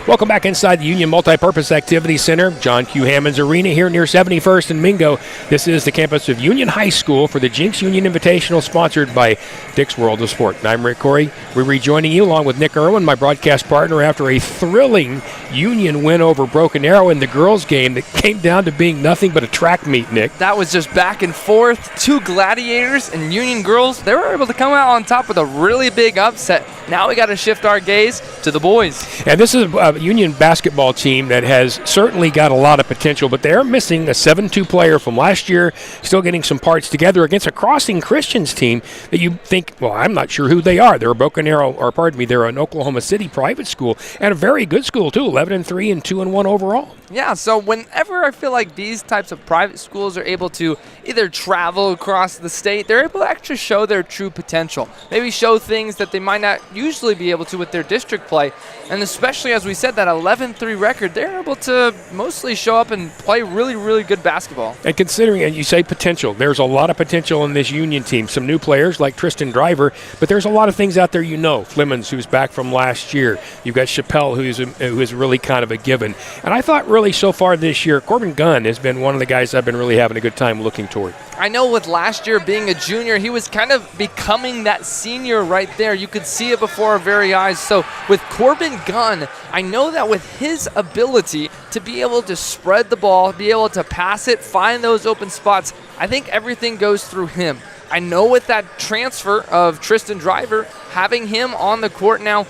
Welcome back inside the Union Multipurpose Activity Center, John Q. Hammonds Arena here near 71st and Mingo. This is the campus of Union High School for the Jinx Union Invitational, sponsored by Dick's World of Sport. And I'm Rick Corey. We're rejoining you along with Nick Irwin, my broadcast partner, after a thrilling Union win over Broken Arrow in the girls' game that came down to being nothing but a track meet, Nick. That was just back and forth. Two Gladiators and Union girls, they were able to come out on top with a really big upset. Now we got to shift our gaze to the boys. And this is a Union basketball team that has certainly got a lot of potential, but they're missing a 7-2 player from last year, still getting some parts together against a Crossing Christians team that you think, well, I'm not sure who they are. They're a Broken Arrow, or pardon me, they're an Oklahoma City private school, and a very good school too, 11-3 and 2-1 overall. Yeah, so whenever I feel like these types of private schools are able to either travel across the state, they're able to actually show their true potential. Maybe show things that they might not usually be able to with their district play. And especially, as we said, that 11-3 record, they're able to mostly show up and play really, really good basketball. And considering, and you say potential, there's a lot of potential in this Union team. Some new players like Tristan Driver, but there's a lot of things out there you know. Flemons, who's back from last year. You've got Chappelle, who is really kind of a given. And I thought really so far this year, Corbin Gunn has been one of the guys I've been really having a good time looking toward. I know with last year being a junior, he was kind of becoming that senior right there. You could see it before our very eyes. So with Corbin Gunn, I know that with his ability to be able to spread the ball, be able to pass it, find those open spots, I think everything goes through him. I know with that transfer of Tristan Driver, having him on the court now,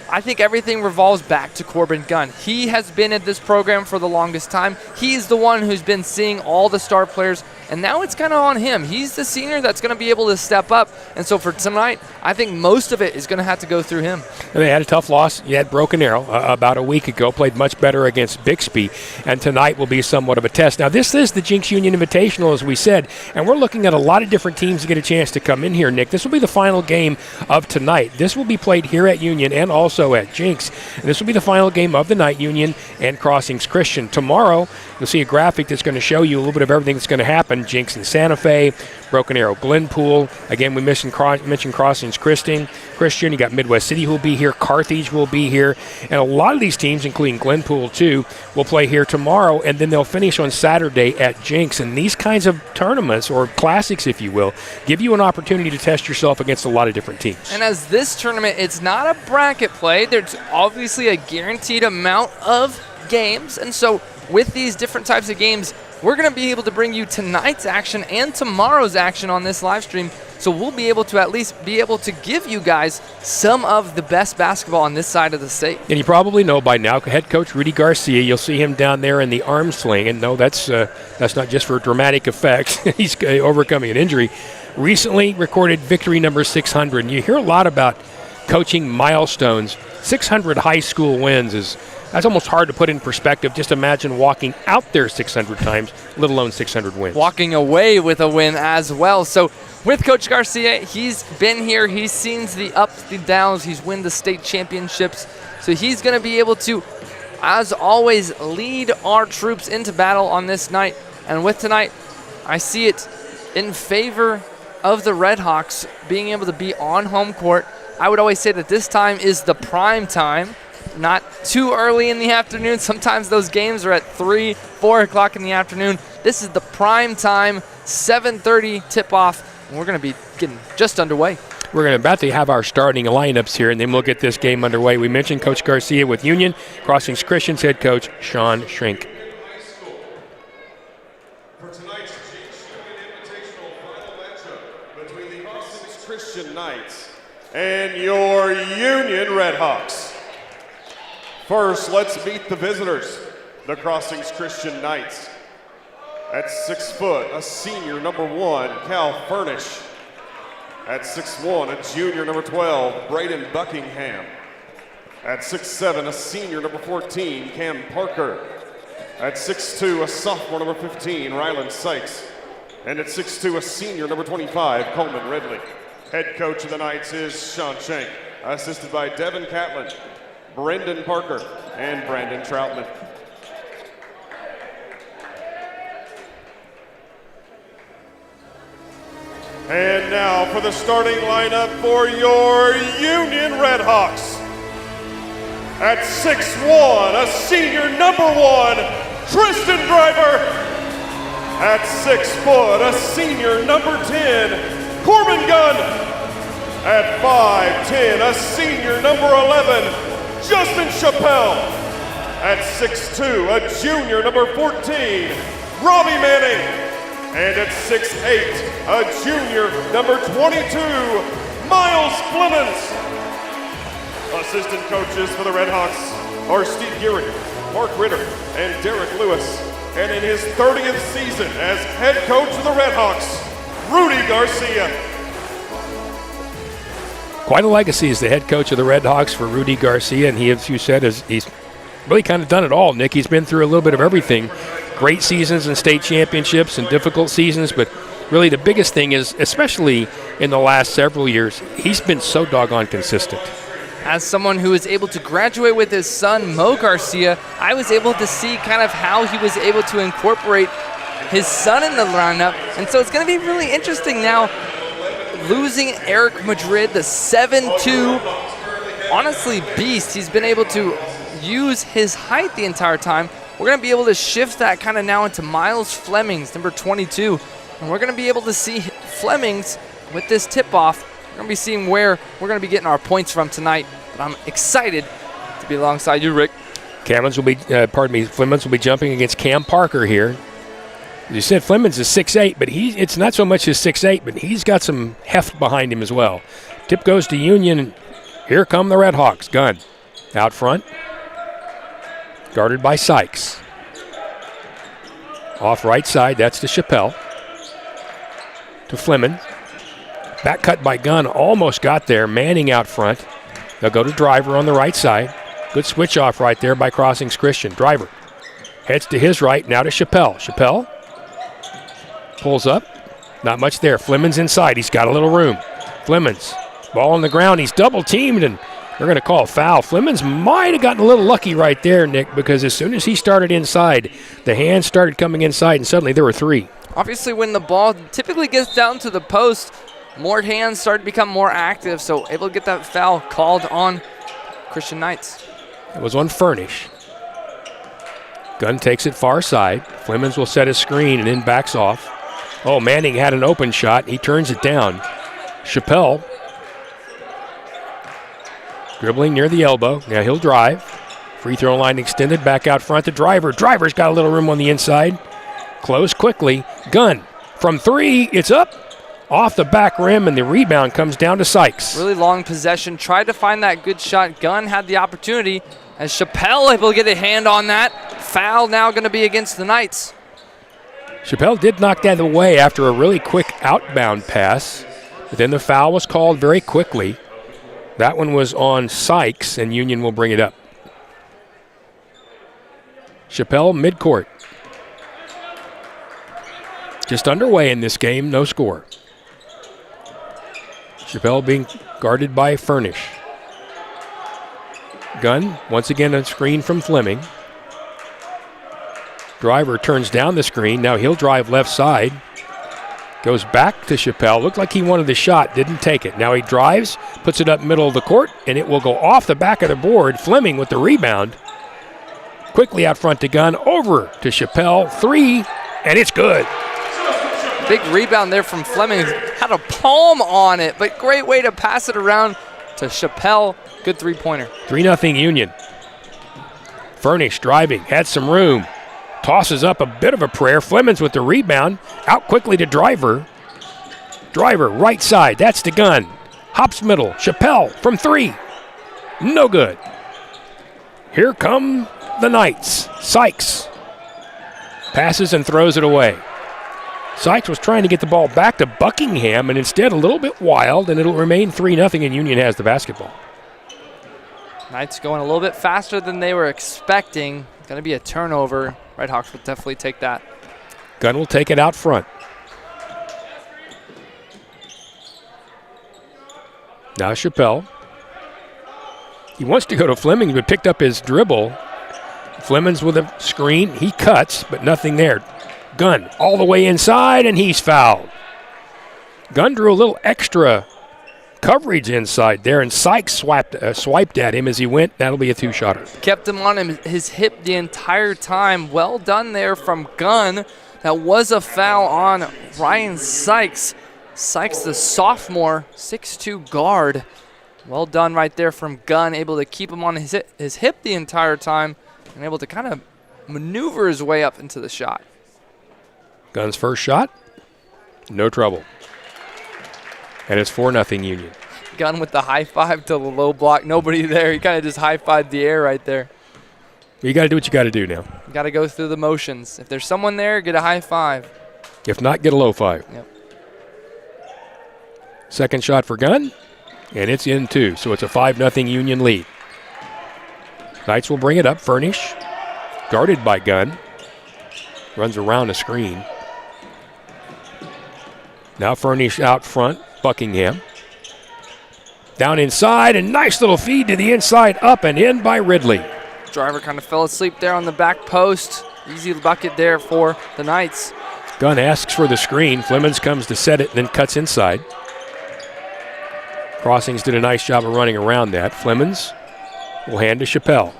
I think everything revolves back to Corbin Gunn. He has been at this program for the longest time. He's the one who's been seeing all the star players, and now it's kind of on him. He's the senior that's going to be able to step up, and so for tonight, I think most of it is going to have to go through him. They had a tough loss. You had Broken Arrow about a week ago, played much better against Bixby, and tonight will be somewhat of a test. Now, this is the Jinx Union Invitational, as we said, and we're looking at a lot of different teams to get a chance to come in here, Nick. This will be the final game of tonight. This will be played here at Union and also at Jinx. And this will be the final game of the night, Union and Crossings Christian. Tomorrow, you'll see a graphic that's going to show you a little bit of everything that's going to happen. Jinx and Santa Fe, Broken Arrow, Glenpool. Again, we mentioned Crossings Christian. You got Midwest City who will be here. Carthage will be here. And a lot of these teams, including Glenpool too, will play here tomorrow, and then they'll finish on Saturday at Jinx. And these kinds of tournaments, or classics if you will, give you an opportunity to test yourself against a lot of different teams. And as this tournament, it's not a bracket play. There's obviously a guaranteed amount of games. And so with these different types of games, we're going to be able to bring you tonight's action and tomorrow's action on this live stream. So we'll be able to at least be able to give you guys some of the best basketball on this side of the state. And you probably know by now, head coach Rudy Garcia, you'll see him down there in the arm sling. And no, that's not just for dramatic effect. He's overcoming an injury. Recently recorded victory number 600. And you hear a lot about coaching milestones. 600 high school wins that's almost hard to put in perspective. Just imagine walking out there 600 times, let alone 600 wins. Walking away with a win as well. So with Coach Garcia, he's been here. He's seen the ups, the downs. He's won the state championships. So he's going to be able to, as always, lead our troops into battle on this night. And with tonight, I see it in favor of the Red Hawks being able to be on home court. I would always say that this time is the prime time. Not too early in the afternoon. Sometimes those games are at 3, 4 o'clock in the afternoon. This is the prime time, 7:30 tip-off, and we're going to be getting just underway. We're about to have our starting lineups here, and then we'll get this game underway. We mentioned Coach Garcia with Union, Crossings Christian's head coach, Sean Shrink. For tonight's Jinx Union Invitational final matchup between the Crossings Christian Knights and your Union Red Hawks. First, let's meet the visitors, the Crossings Christian Knights. At 6 foot, a senior, number 1, Cal Furnish. At 6'1", a junior, number 12, Braden Buckingham. At 6'7", a senior, number 14, Cam Parker. At 6'2", a sophomore, number 15, Rylan Sykes. And at 6'2", a senior, number 25, Coleman Ridley. Head coach of the Knights is Sean Shank, assisted by Devin Catlin, Brendan Parker, and Brandon Troutman. And now for the starting lineup for your Union Red Hawks. At 6'1", a senior number 1, Tristan Driver. At 6 foot, a senior number 10, Corbin Gunn. At 5'10", a senior number 11, Justin Chappell. At 6'2", a junior number 14, Robbie Manning. And at 6'8", a junior number 22, Miles Flemons. Assistant coaches for the Redhawks are Steve Gearing, Mark Ritter, and Derek Lewis. And in his 30th season as head coach of the Redhawks, Rudy Garcia. Quite a legacy as the head coach of the Redhawks for Rudy Garcia, and he, as you said, he's really kind of done it all, Nick. He's been through a little bit of everything. Great seasons and state championships and difficult seasons, but really the biggest thing is, especially in the last several years, he's been so doggone consistent. As someone who was able to graduate with his son, Mo Garcia, I was able to see kind of how he was able to incorporate his son in the lineup. And so it's going to be really interesting now, losing Eric Madrid, the 7'2", honestly beast. He's been able to use his height the entire time. We're going to be able to shift that kind of now into Miles Flemings, number 22. And we're going to be able to see Flemings with this tip-off. We're going to be seeing where we're going to be getting our points from tonight. But I'm excited to be alongside you, Rick. Flemons will be jumping against Cam Parker here. As you said, Flemons is 6'8", but it's not so much his 6'8", but he's got some heft behind him as well. Tip goes to Union. Here come the Redhawks. Gunn out front. Guarded by Sykes. Off right side, that's to Chappell. To Flemons. Back cut by Gunn, almost got there. Manning out front. They'll go to Driver on the right side. Good switch off right there by Crossings Christian. Driver heads to his right, now to Chappell. Chappell pulls up. Not much there. Flemons inside. He's got a little room. Flemons, ball on the ground. He's double teamed, and they're going to call a foul. Flemons might have gotten a little lucky right there, Nick, because as soon as he started inside, the hands started coming inside, and suddenly there were three. Obviously, when the ball typically gets down to the post, more hands start to become more active, so able to get that foul called on Christian Knights. It was on Furnish. Gunn takes it far side. Flemons will set a screen and then backs off. Oh, Manning had an open shot. He turns it down. Chappell dribbling near the elbow. Now he'll drive. Free throw line extended. Back out front to Driver. Driver's got a little room on the inside. Close quickly. Gunn from three. It's up. Off the back rim, and the rebound comes down to Sykes. Really long possession. Tried to find that good shot. Gunn had the opportunity. As Chappell able to get a hand on that. Foul now going to be against the Knights. Chappell did knock that away after a really quick outbound pass. But then the foul was called very quickly. That one was on Sykes, and Union will bring it up. Chappell midcourt. Just underway in this game, no score. Chappell being guarded by Furnish. Gunn, once again a screen from Fleming. Driver turns down the screen. Now he'll drive left side. Goes back to Chappell. Looked like he wanted the shot, didn't take it. Now he drives, puts it up middle of the court, and it will go off the back of the board. Fleming with the rebound. Quickly out front to Gunn, over to Chappell. Three, and it's good. Big rebound there from Fleming. Had a palm on it, but great way to pass it around to Chappell. Good three-pointer. 3-0 Union. Furnish driving, had some room. Tosses up a bit of a prayer. Flemons with the rebound. Out quickly to Driver. Driver, right side. That's the Gunn. Hops middle. Chappell from three. No good. Here come the Knights. Sykes passes and throws it away. Sykes was trying to get the ball back to Buckingham, and instead a little bit wild, and it'll remain 3-0, and Union has the basketball. Knights going a little bit faster than they were expecting. Going to be a turnover. Redhawks will definitely take that. Gunn will take it out front. Now Chappell. He wants to go to Fleming, but picked up his dribble. Flemings with a screen. He cuts, but nothing there. Gunn all the way inside, and he's fouled. Gunn drew a little extra coverage inside there, and Sykes swiped at him as he went. That'll be a two-shotter. Kept him on his hip the entire time. Well done there from Gunn. That was a foul on Ryan Sykes. Sykes, the sophomore, 6'2" guard. Well done right there from Gunn, able to keep him on his hip the entire time and able to kind of maneuver his way up into the shot. Gunn's first shot, no trouble. And it's 4-0 Union. Gunn with the high five to the low block. Nobody there. He kind of just high-fived the air right there. You got to do what you got to do now. You got to go through the motions. If there's someone there, get a high five. If not, get a low five. Yep. Second shot for Gunn, and it's in two. So it's a 5-0 Union lead. Knights will bring it up. Furnish, guarded by Gunn. Runs around a screen. Now Furnish out front. Buckingham. Down inside, and nice little feed to the inside, up and in by Ridley. Driver kind of fell asleep there on the back post. Easy bucket there for the Knights. Gunn asks for the screen. Flemons comes to set it, then cuts inside. Crossings did a nice job of running around that. Flemons will hand to Chappelle.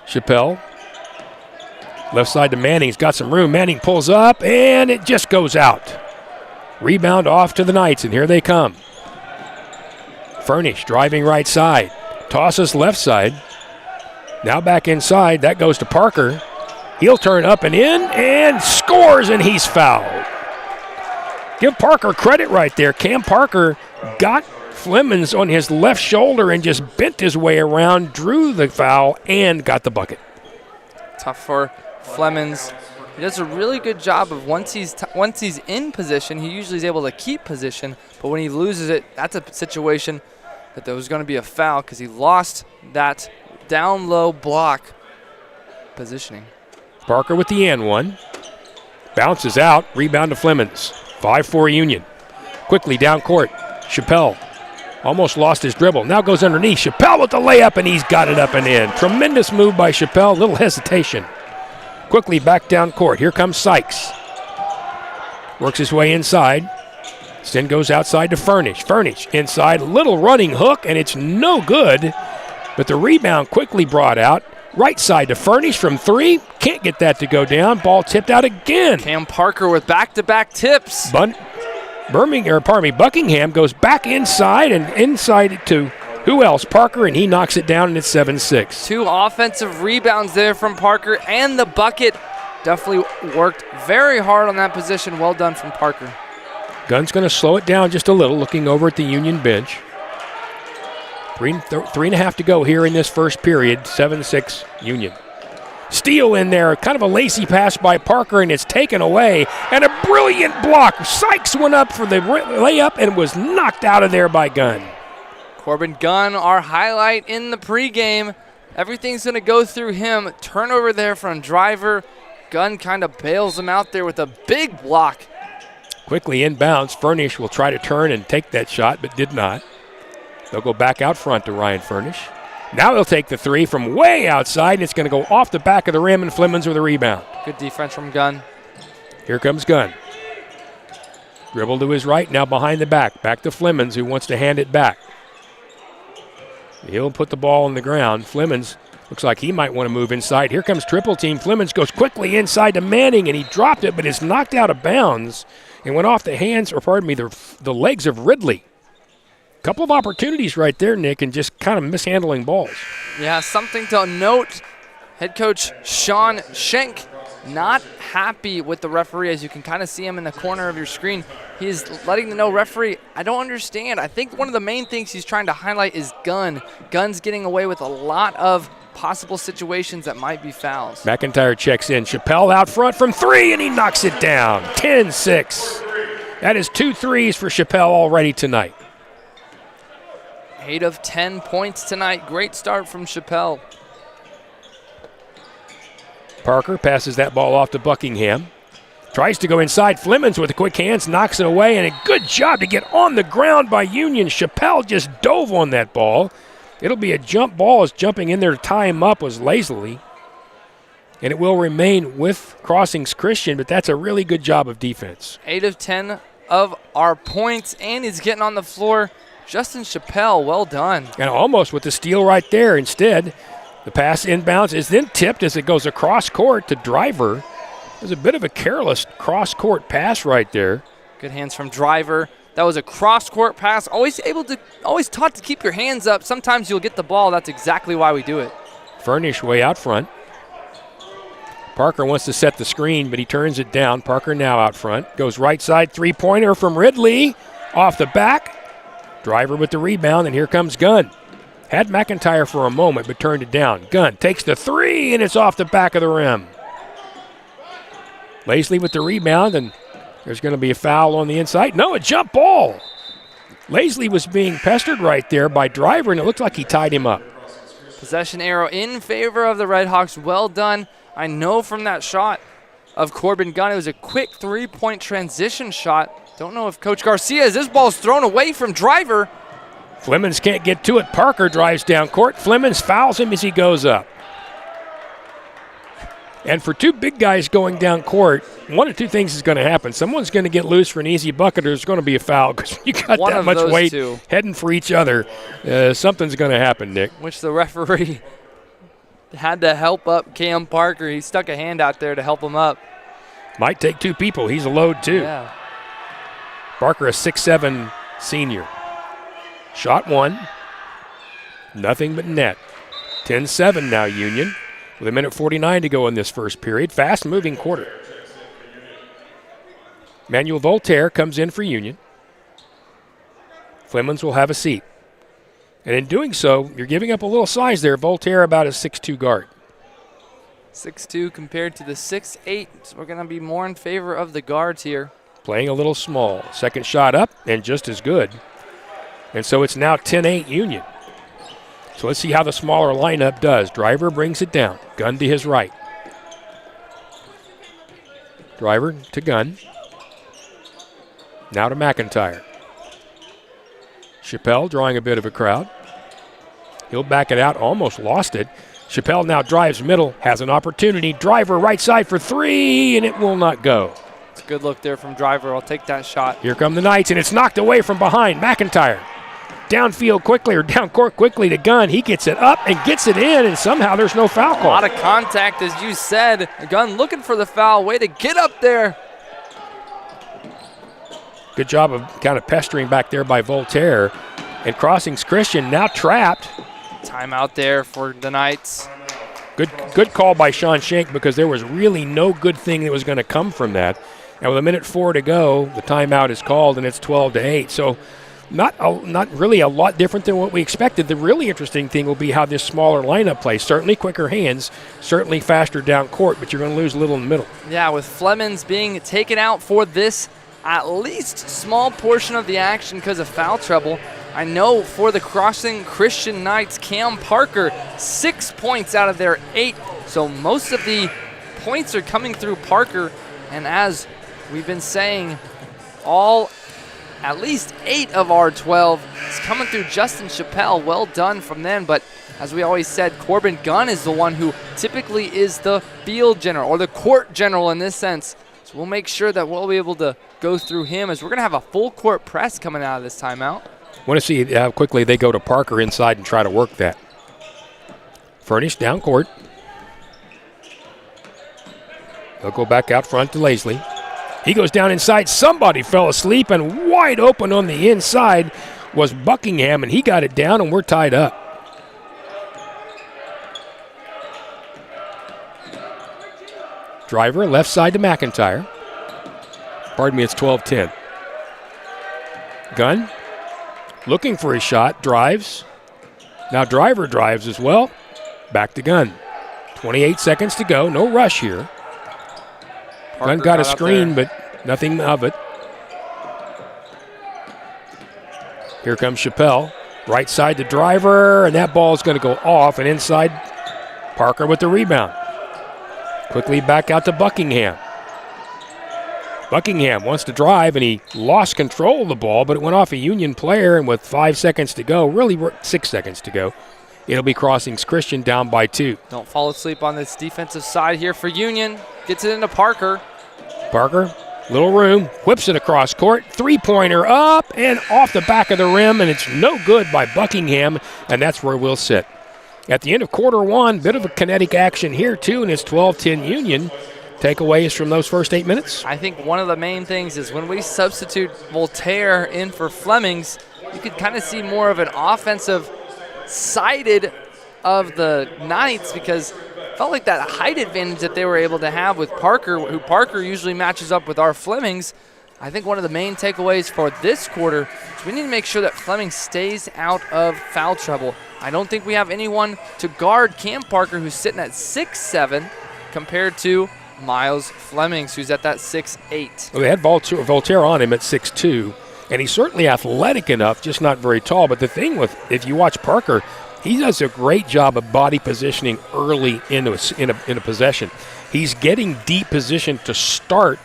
Chappelle, left side to Manning. He's got some room. Manning pulls up, and it just goes out. Rebound off to the Knights, and here they come. Furnish driving right side. Tosses left side. Now back inside. That goes to Parker. He'll turn up and in and scores, and he's fouled. Give Parker credit right there. Cam Parker got Flemons on his left shoulder and just bent his way around, drew the foul, and got the bucket. Tough for Flemons. He does a really good job of once he's in position, he usually is able to keep position, but when he loses it, that's a situation that there was going to be a foul because he lost that down low block positioning. Parker with the and one. Bounces out, rebound to Flemons. 5-4 Union. Quickly down court. Chappelle almost lost his dribble. Now goes underneath. Chappelle with the layup, and he's got it up and in. Tremendous move by Chappelle. Little hesitation. Quickly back down court. Here comes Sykes. Works his way inside. Then goes outside to Furnish. Furnish inside. Little running hook, and it's no good. But the rebound quickly brought out. Right side to Furnish from three. Can't get that to go down. Ball tipped out again. Cam Parker with back-to-back tips. Buckingham goes back inside and inside to who else? Parker, and he knocks it down, and it's 7-6. 2 offensive rebounds there from Parker, and the bucket definitely worked very hard on that position. Well done from Parker. Gunn's going to slow it down just a little, looking over at the Union bench. 3.5 to go here in this first period. 7-6 Union. Steal in there, kind of a lacy pass by Parker, and it's taken away. And a brilliant block. Sykes went up for the layup and was knocked out of there by Gunn. Corbin Gunn, our highlight in the pregame. Everything's going to go through him. Turnover there from Driver. Gunn kind of bails him out there with a big block. Quickly inbounds. Furnish will try to turn and take that shot, but did not. They'll go back out front to Ryan Furnish. Now they'll take the three from way outside, and it's going to go off the back of the rim, and Flemons with a rebound. Good defense from Gunn. Here comes Gunn. Dribble to his right, now behind the back. Back to Flemons, who wants to hand it back. He'll put the ball on the ground. Flemons looks like he might want to move inside. Here comes triple team. Flemons goes quickly inside to Manning, and he dropped it, but it's knocked out of bounds and went off the hands, or pardon me, the legs of Ridley. Couple of opportunities right there, Nick, and just kind of mishandling balls. Yeah, something to note. Head coach Sean Schenk not happy with the referee, as you can kind of see him in the corner of your screen. He is letting the referee, I don't understand. I think one of the main things he's trying to highlight is Gunn. Gunn's getting away with a lot of possible situations that might be fouls. McIntyre checks in. Chappelle out front from three, and he knocks it down. 10-6. That is 2 threes for Chappelle already tonight. 8 of 10 points tonight. Great start from Chappelle. Parker passes that ball off to Buckingham. Tries to go inside. Flemons with the quick hands, knocks it away, and a good job to get on the ground by Union. Chappelle just dove on that ball. It'll be a jump ball, as jumping in there to tie him up was lazily. And it will remain with Crossings Christian, but that's a really good job of defense. 8 of 10 of our points, and he's getting on the floor. Justin Chappelle, well done. And almost with the steal right there. Instead, the pass inbounds is then tipped as it goes across court to Driver. There's a bit of a careless cross-court pass right there. Good hands from Driver. That was a cross-court pass. Always taught to keep your hands up. Sometimes you'll get the ball. That's exactly why we do it. Furnish way out front. Parker wants to set the screen, but he turns it down. Parker now out front. Goes right side, three-pointer from Ridley. Off the back. Driver with the rebound, and here comes Gunn. Had McIntyre for a moment, but turned it down. Gunn takes the three, and it's off the back of the rim. Lasley with the rebound, and there's going to be a foul on the inside. No, a jump ball. Lasley was being pestered right there by Driver, and it looked like he tied him up. Possession arrow in favor of the Redhawks. Well done. I know from that shot of Corbin Gunn, it was a quick three-point transition shot. Don't know if Coach Garcia, as this ball's thrown away from Driver. Flemings can't get to it. Parker drives down court. Flemings fouls him as he goes up. And for two big guys going down court, one of two things is going to happen. Someone's going to get loose for an easy bucket, or there's going to be a foul because you got One that of much those weight two. heading for each other. Something's going to happen, Nick. Which the referee had to help up Cam Parker. He stuck a hand out there to help him up. Might take two people. He's a load, too. Yeah. Parker, a 6'7" senior. Shot one. Nothing but net. 10-7 now, Union. With 1:49 to go in this first period. Fast-moving quarter. Manuel Voltaire comes in for Union. Flemings will have a seat. And in doing so, you're giving up a little size there. Voltaire about a 6'2" guard. 6'2" compared to the 6'8", so we're going to be more in favor of the guards here. Playing a little small. Second shot up, and just as good. And so it's now 10-8 Union. So let's see how the smaller lineup does. Driver brings it down. Gunn to his right. Driver to Gunn. Now to McIntyre. Chappelle drawing a bit of a crowd. He'll back it out, almost lost it. Chappelle now drives middle, has an opportunity. Driver right side for three, and it will not go. It's a good look there from Driver. I'll take that shot. Here come the Knights, and it's knocked away from behind. McIntyre. Downfield quickly, or down court quickly to Gunn. He gets it up and gets it in, and somehow there's no foul call. A lot of contact, as you said. Gunn looking for the foul. Way to get up there. Good job of kind of pestering back there by Voltaire. And Crossings Christian now trapped. Timeout there for the Knights. Good call by Sean Shank, because there was really no good thing that was going to come from that. And with 1:04 to go, the timeout is called, and it's 12-8. So not really a lot different than what we expected. The really interesting thing will be how this smaller lineup plays. Certainly quicker hands, certainly faster down court, but you're going to lose a little in the middle. Yeah, with Flemings being taken out for this at least small portion of the action because of foul trouble. I know for the Crossing Christian Knights, Cam Parker, 6 points out of their 8. So most of the points are coming through Parker. And as we've been saying, at least 8 of our 12 is coming through Justin Chappelle. Well done from them. But as we always said, Corbin Gunn is the one who typically is the field general, or the court general in this sense. So we'll make sure that we'll be able to go through him, as we're going to have a full court press coming out of this timeout. Want to see how quickly they go to Parker inside and try to work that. Furnish down court. They'll go back out front to Lasley. He goes down inside. Somebody fell asleep, and wide open on the inside was Buckingham, and he got it down, and we're tied up. Driver left side to McIntyre. Pardon me, it's 12-10. Gunn looking for a shot, drives. Now Driver drives as well. Back to Gunn. 28 seconds to go, no rush here. Gunn got a screen, but nothing of it. Here comes Chappelle. Right side to Driver, and that ball is going to go off, and inside Parker with the rebound. Quickly back out to Buckingham. Buckingham wants to drive, and he lost control of the ball, but it went off a Union player, and with 5 seconds to go, really 6 seconds to go, it'll be Crossings Christian down by 2. Don't fall asleep on this defensive side here for Union. Gets it into Parker. Parker Little room, whips it across court, three-pointer up and off the back of the rim, and it's no good by Buckingham, and that's where we'll sit. At the end of quarter one, bit of a kinetic action here too, and it's 12-10 Union. Takeaways from those first 8 minutes? I think one of the main things is when we substitute Voltaire in for Flemings, you could kind of see more of an offensive sided of the Knights, because it felt like that height advantage that they were able to have with Parker, who Parker usually matches up with our Flemings. I think one of the main takeaways for this quarter is we need to make sure that Fleming stays out of foul trouble. I don't think we have anyone to guard Cam Parker, who's sitting at 6'7", compared to Miles Flemings, who's at that 6'8". Well, they had Voltaire on him at 6'2", and he's certainly athletic enough, just not very tall. But the thing with, if you watch Parker, he does a great job of body positioning early in a possession. He's getting deep position to start.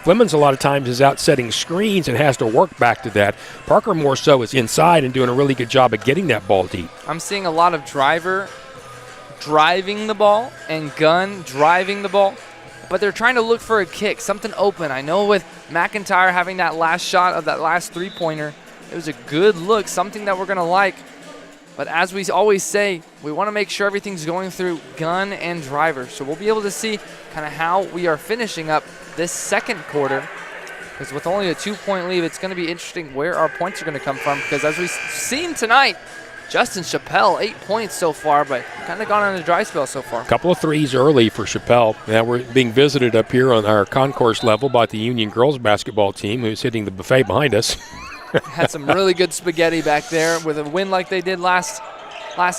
Flemings a lot of times is out setting screens and has to work back to that. Parker more so is inside and doing a really good job of getting that ball deep. I'm seeing a lot of driver driving the ball and Gunn driving the ball, but they're trying to look for a kick, something open. I know with McIntyre having that last shot of that last three-pointer, it was a good look, something that we're going to like. But as we always say, we want to make sure everything's going through Gunn and driver. So we'll be able to see kind of how we are finishing up this second quarter. Because with only a 2-point lead, it's going to be interesting where our points are going to come from. Because as we've seen tonight, Justin Chappell, 8 points so far, but kind of gone on a dry spell so far. A couple of threes early for Chappell. Now we're being visited up here on our concourse level by the Union girls basketball team, who's hitting the buffet behind us. Had some really good spaghetti back there. With a win like they did last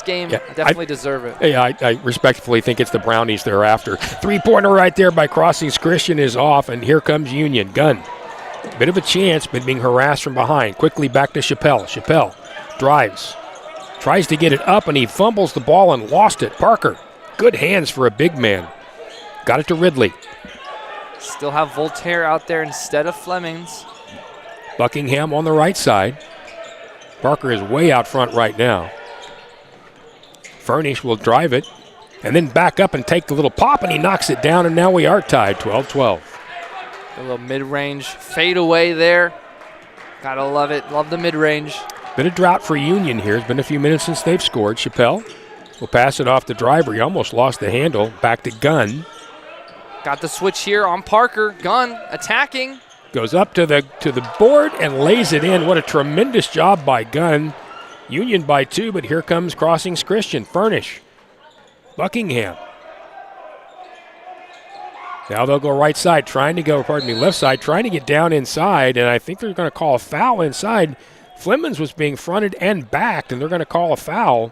game, yeah, definitely deserve it. Yeah, I respectfully think it's the Brownies they're after. Three-pointer right there by Crossings Christian is off, and here comes Union. Gunn. Bit of a chance, but being harassed from behind. Quickly back to Chappell. Chappell drives. Tries to get it up, and he fumbles the ball and lost it. Parker, good hands for a big man. Got it to Ridley. Still have Voltaire out there instead of Flemings. Buckingham on the right side. Parker is way out front right now. Furnish will drive it and then back up and take the little pop, and he knocks it down, and now we are tied 12-12. A little mid-range fade away there. Gotta love it. Love the mid-range. Bit of drought for Union here. It's been a few minutes since they've scored. Chappell will pass it off the driver. He almost lost the handle. Back to Gunn. Got the switch here on Parker. Gunn attacking. Goes up to the board and lays it in. What a tremendous job by Gunn. Union by 2, but here comes Crossings Christian. Furnish. Buckingham. Now they'll go right side, left side, trying to get down inside, and I think they're going to call a foul inside. Flemings was being fronted and backed, and they're going to call a foul.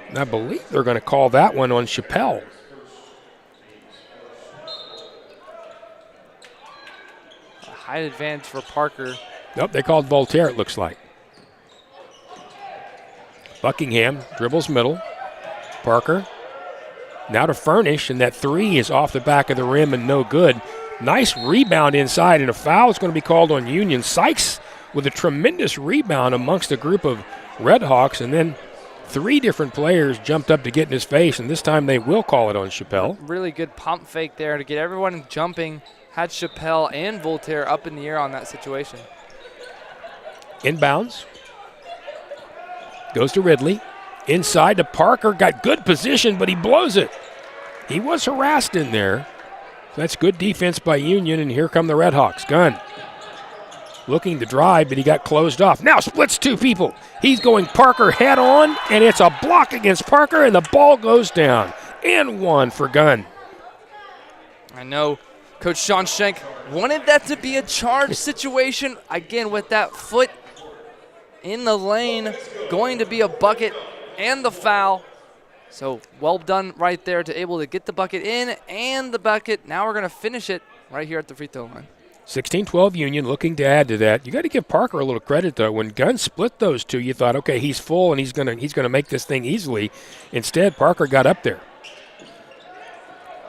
And I believe they're going to call that one on Chappell. Height advantage for Parker. Nope, they called Voltaire, it looks like. Buckingham dribbles middle. Parker now to Furnish, and that three is off the back of the rim and no good. Nice rebound inside, and a foul is going to be called on Union. Sykes with a tremendous rebound amongst a group of Redhawks, and then 3 different players jumped up to get in his face, and this time they will call it on Chappell. Really good pump fake there to get everyone jumping. Had Chappell and Voltaire up in the air on that situation. Inbounds. Goes to Ridley. Inside to Parker. Got good position, but he blows it. He was harassed in there. That's good defense by Union, and here come the Redhawks. Gunn looking to drive, but he got closed off. Now splits 2 people. He's going Parker head on, and it's a block against Parker, and the ball goes down. And 1 for Gunn. I know Coach Sean Schenk wanted that to be a charge situation. Again, with that foot in the lane, going to be a bucket and the foul. So well done right there to able to get the bucket in and the bucket. Now we're going to finish it right here at the free throw line. 16-12 Union looking to add to that. You got to give Parker a little credit, though. When Gunn split those 2, you thought, okay, he's full and he's gonna make this thing easily. Instead, Parker got up there.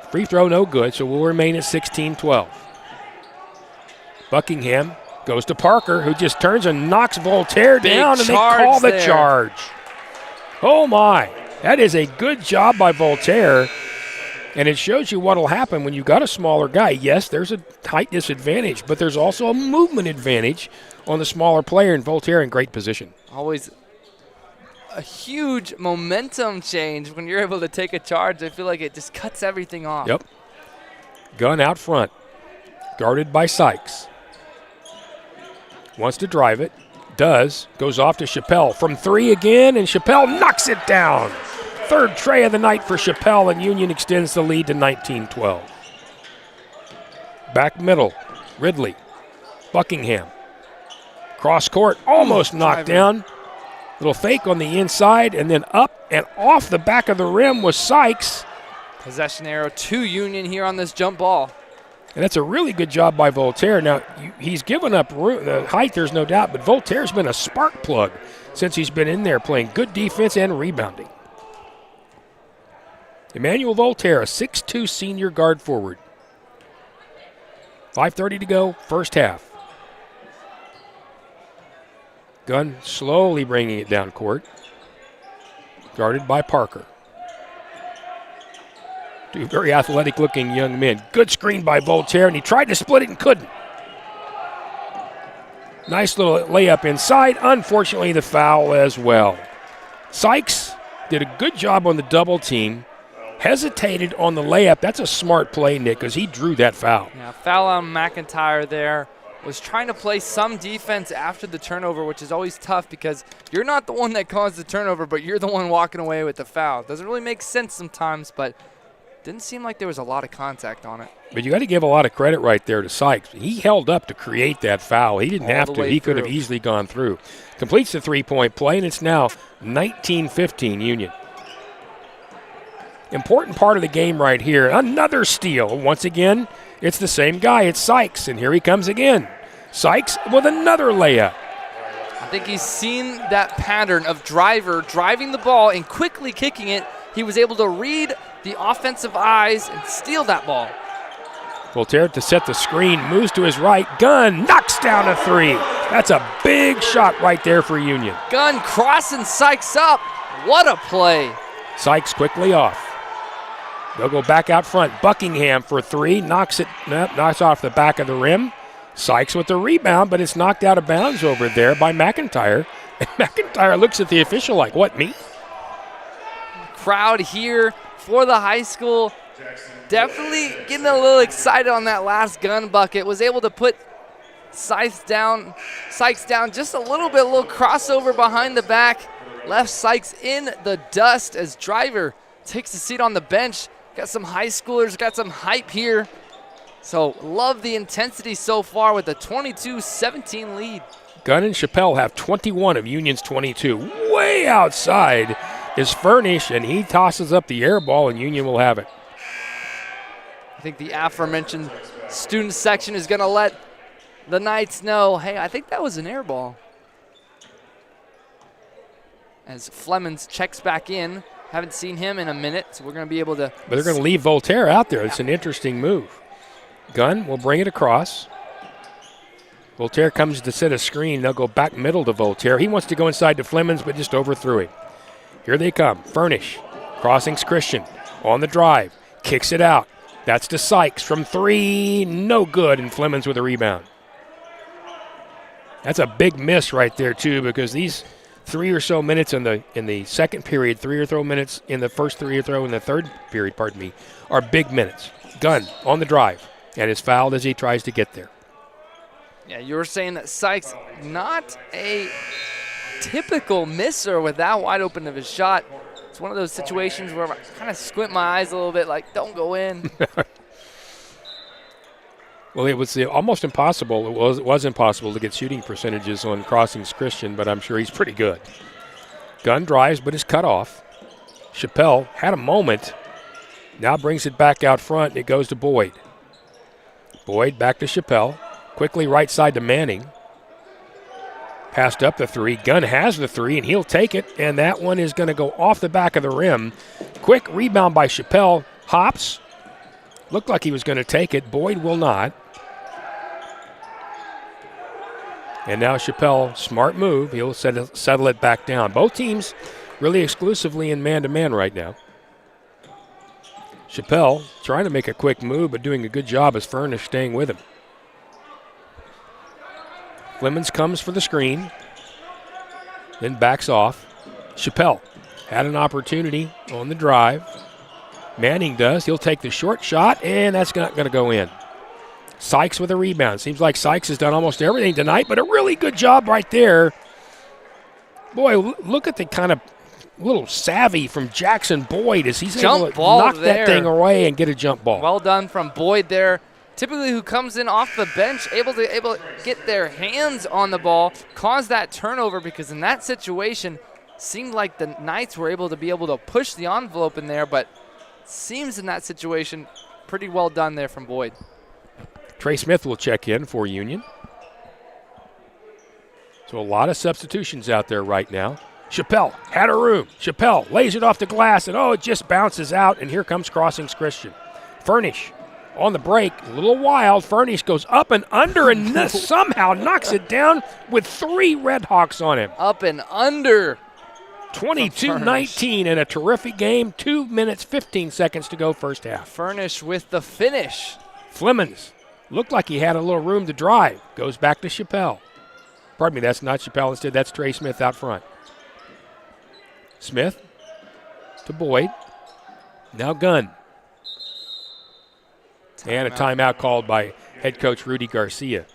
Free throw no good, so we'll remain at 16-12. Buckingham goes to Parker, who just turns and knocks Voltaire down, and they call the charge. Oh, my. That is a good job by Voltaire. And it shows you what will happen when you've got a smaller guy. Yes, there's a height disadvantage, but there's also a movement advantage on the smaller player, and Voltaire in great position. Always a huge momentum change when you're able to take a charge. I feel like it just cuts everything off. Yep. Gunn out front, guarded by Sykes. Wants to drive it, does, goes off to Chappelle. From 3 again, and Chappelle knocks it down. Third tray of the night for Chappelle, and Union extends the lead to 19-12. Back middle, Ridley, Buckingham. Cross court, almost knocked down. Little fake on the inside, and then up and off the back of the rim was Sykes. Possession arrow to Union here on this jump ball. And that's a really good job by Voltaire. Now, he's given up the height, there's no doubt, but Voltaire's been a spark plug since he's been in there playing good defense and rebounding. Emmanuel Voltaire, a 6'2 senior guard forward. 5:30 to go, first half. Gunn slowly bringing it down court. Guarded by Parker. Two very athletic-looking young men. Good screen by Voltaire, and he tried to split it and couldn't. Nice little layup inside. Unfortunately, the foul as well. Sykes did a good job on the double team. Hesitated on the layup. That's a smart play, Nick, because he drew that foul. Yeah, foul on McIntyre there. Was trying to play some defense after the turnover, which is always tough because you're not the one that caused the turnover, but you're the one walking away with the foul. Doesn't really make sense sometimes, but didn't seem like there was a lot of contact on it. But you got to give a lot of credit right there to Sykes. He held up to create that foul. He didn't have to. He could have easily gone through. Completes the three-point play, and it's now 19-15 Union. Important part of the game right here. Another steal. Once again, it's the same guy. It's Sykes, and here he comes again. Sykes with another layup. I think he's seen that pattern of driver driving the ball and quickly kicking it. He was able to read the offensive eyes and steal that ball. Voltaire to set the screen, moves to his right. Gunn knocks down a three. That's a big shot right there for Union. Gunn crossing Sykes up. What a play. Sykes quickly off. They'll go back out front. Buckingham for three. Knocks off the back of the rim. Sykes with the rebound, but it's knocked out of bounds over there by McIntyre. And McIntyre looks at the official like, what, me? Crowd here for the high school. Definitely getting a little excited on that last Gunn bucket. Was able to put Sykes down just a little bit. A little crossover behind the back. Left Sykes in the dust as Driver takes a seat on the bench. Got some high schoolers, got some hype here. So love the intensity so far with the 22-17 lead. Gunn and Chappelle have 21 of Union's 22. Way outside is Furnish, and he tosses up the air ball, and Union will have it. I think the aforementioned student section is going to let the Knights know, hey, I think that was an air ball. As Flemons checks back in. Haven't seen him in a minute, so we're going to be able to. But they're going to leave Voltaire out there. It's an interesting move. Gunn will bring it across. Voltaire comes to set a screen. They'll go back middle to Voltaire. He wants to go inside to Flemons, but just overthrew him. Here they come. Furnish. Crossing's Christian. On the drive. Kicks it out. That's to Sykes from three. No good, and Flemons with a rebound. That's a big miss right there, too, because these 3 or so minutes in the second period, 3 or so minutes in the first 3 or so in the third period, are big minutes. Gunn on the drive and is fouled as he tries to get there. Yeah, you were saying that Sykes not a typical misser with that wide open of his shot. It's one of those situations where I kind of squint my eyes a little bit like, don't go in. Well, it was almost impossible. It was impossible to get shooting percentages on Crossing's Christian, but I'm sure he's pretty good. Gunn drives, but is cut off. Chappelle had a moment. Now brings it back out front, and it goes to Boyd. Boyd back to Chappelle. Quickly right side to Manning. Passed up the three. Gunn has the three, and he'll take it, and that one is going to go off the back of the rim. Quick rebound by Chappelle. Hops. Looked like he was going to take it. Boyd will not. And now Chappelle, smart move. He'll settle it back down. Both teams really exclusively in man-to-man right now. Chappelle trying to make a quick move, but doing a good job as Furnish staying with him. Clemens comes for the screen, then backs off. Chappelle had an opportunity on the drive. Manning does. He'll take the short shot, and that's not going to go in. Sykes with a rebound. Seems like Sykes has done almost everything tonight, but a really good job right there. Boy, look at the kind of little savvy from Jackson Boyd as he's able to knock that thing away and get a jump ball. Well done from Boyd there. Typically who comes in off the bench, able to get their hands on the ball, cause that turnover, because in that situation, seemed like the Knights were able to push the envelope in there, but seems in that situation, pretty well done there from Boyd. Trey Smith will check in for Union. So a lot of substitutions out there right now. Chappelle had a room. Chappelle lays it off the glass, and it just bounces out, and here comes Crossings Christian. Furnish on the break, a little wild. Furnish goes up and under and somehow knocks it down with 3 Red Hawks on him. Up and under. 22-19 in a terrific game. 2 minutes, 15 seconds to go first half. Furnish with the finish. Flemons looked like he had a little room to drive. Goes back to Chappelle. Pardon me, that's not Chappelle. Instead, that's Trey Smith out front. Smith to Boyd. Now Gunn. And a timeout called by head coach Rudy Garcia.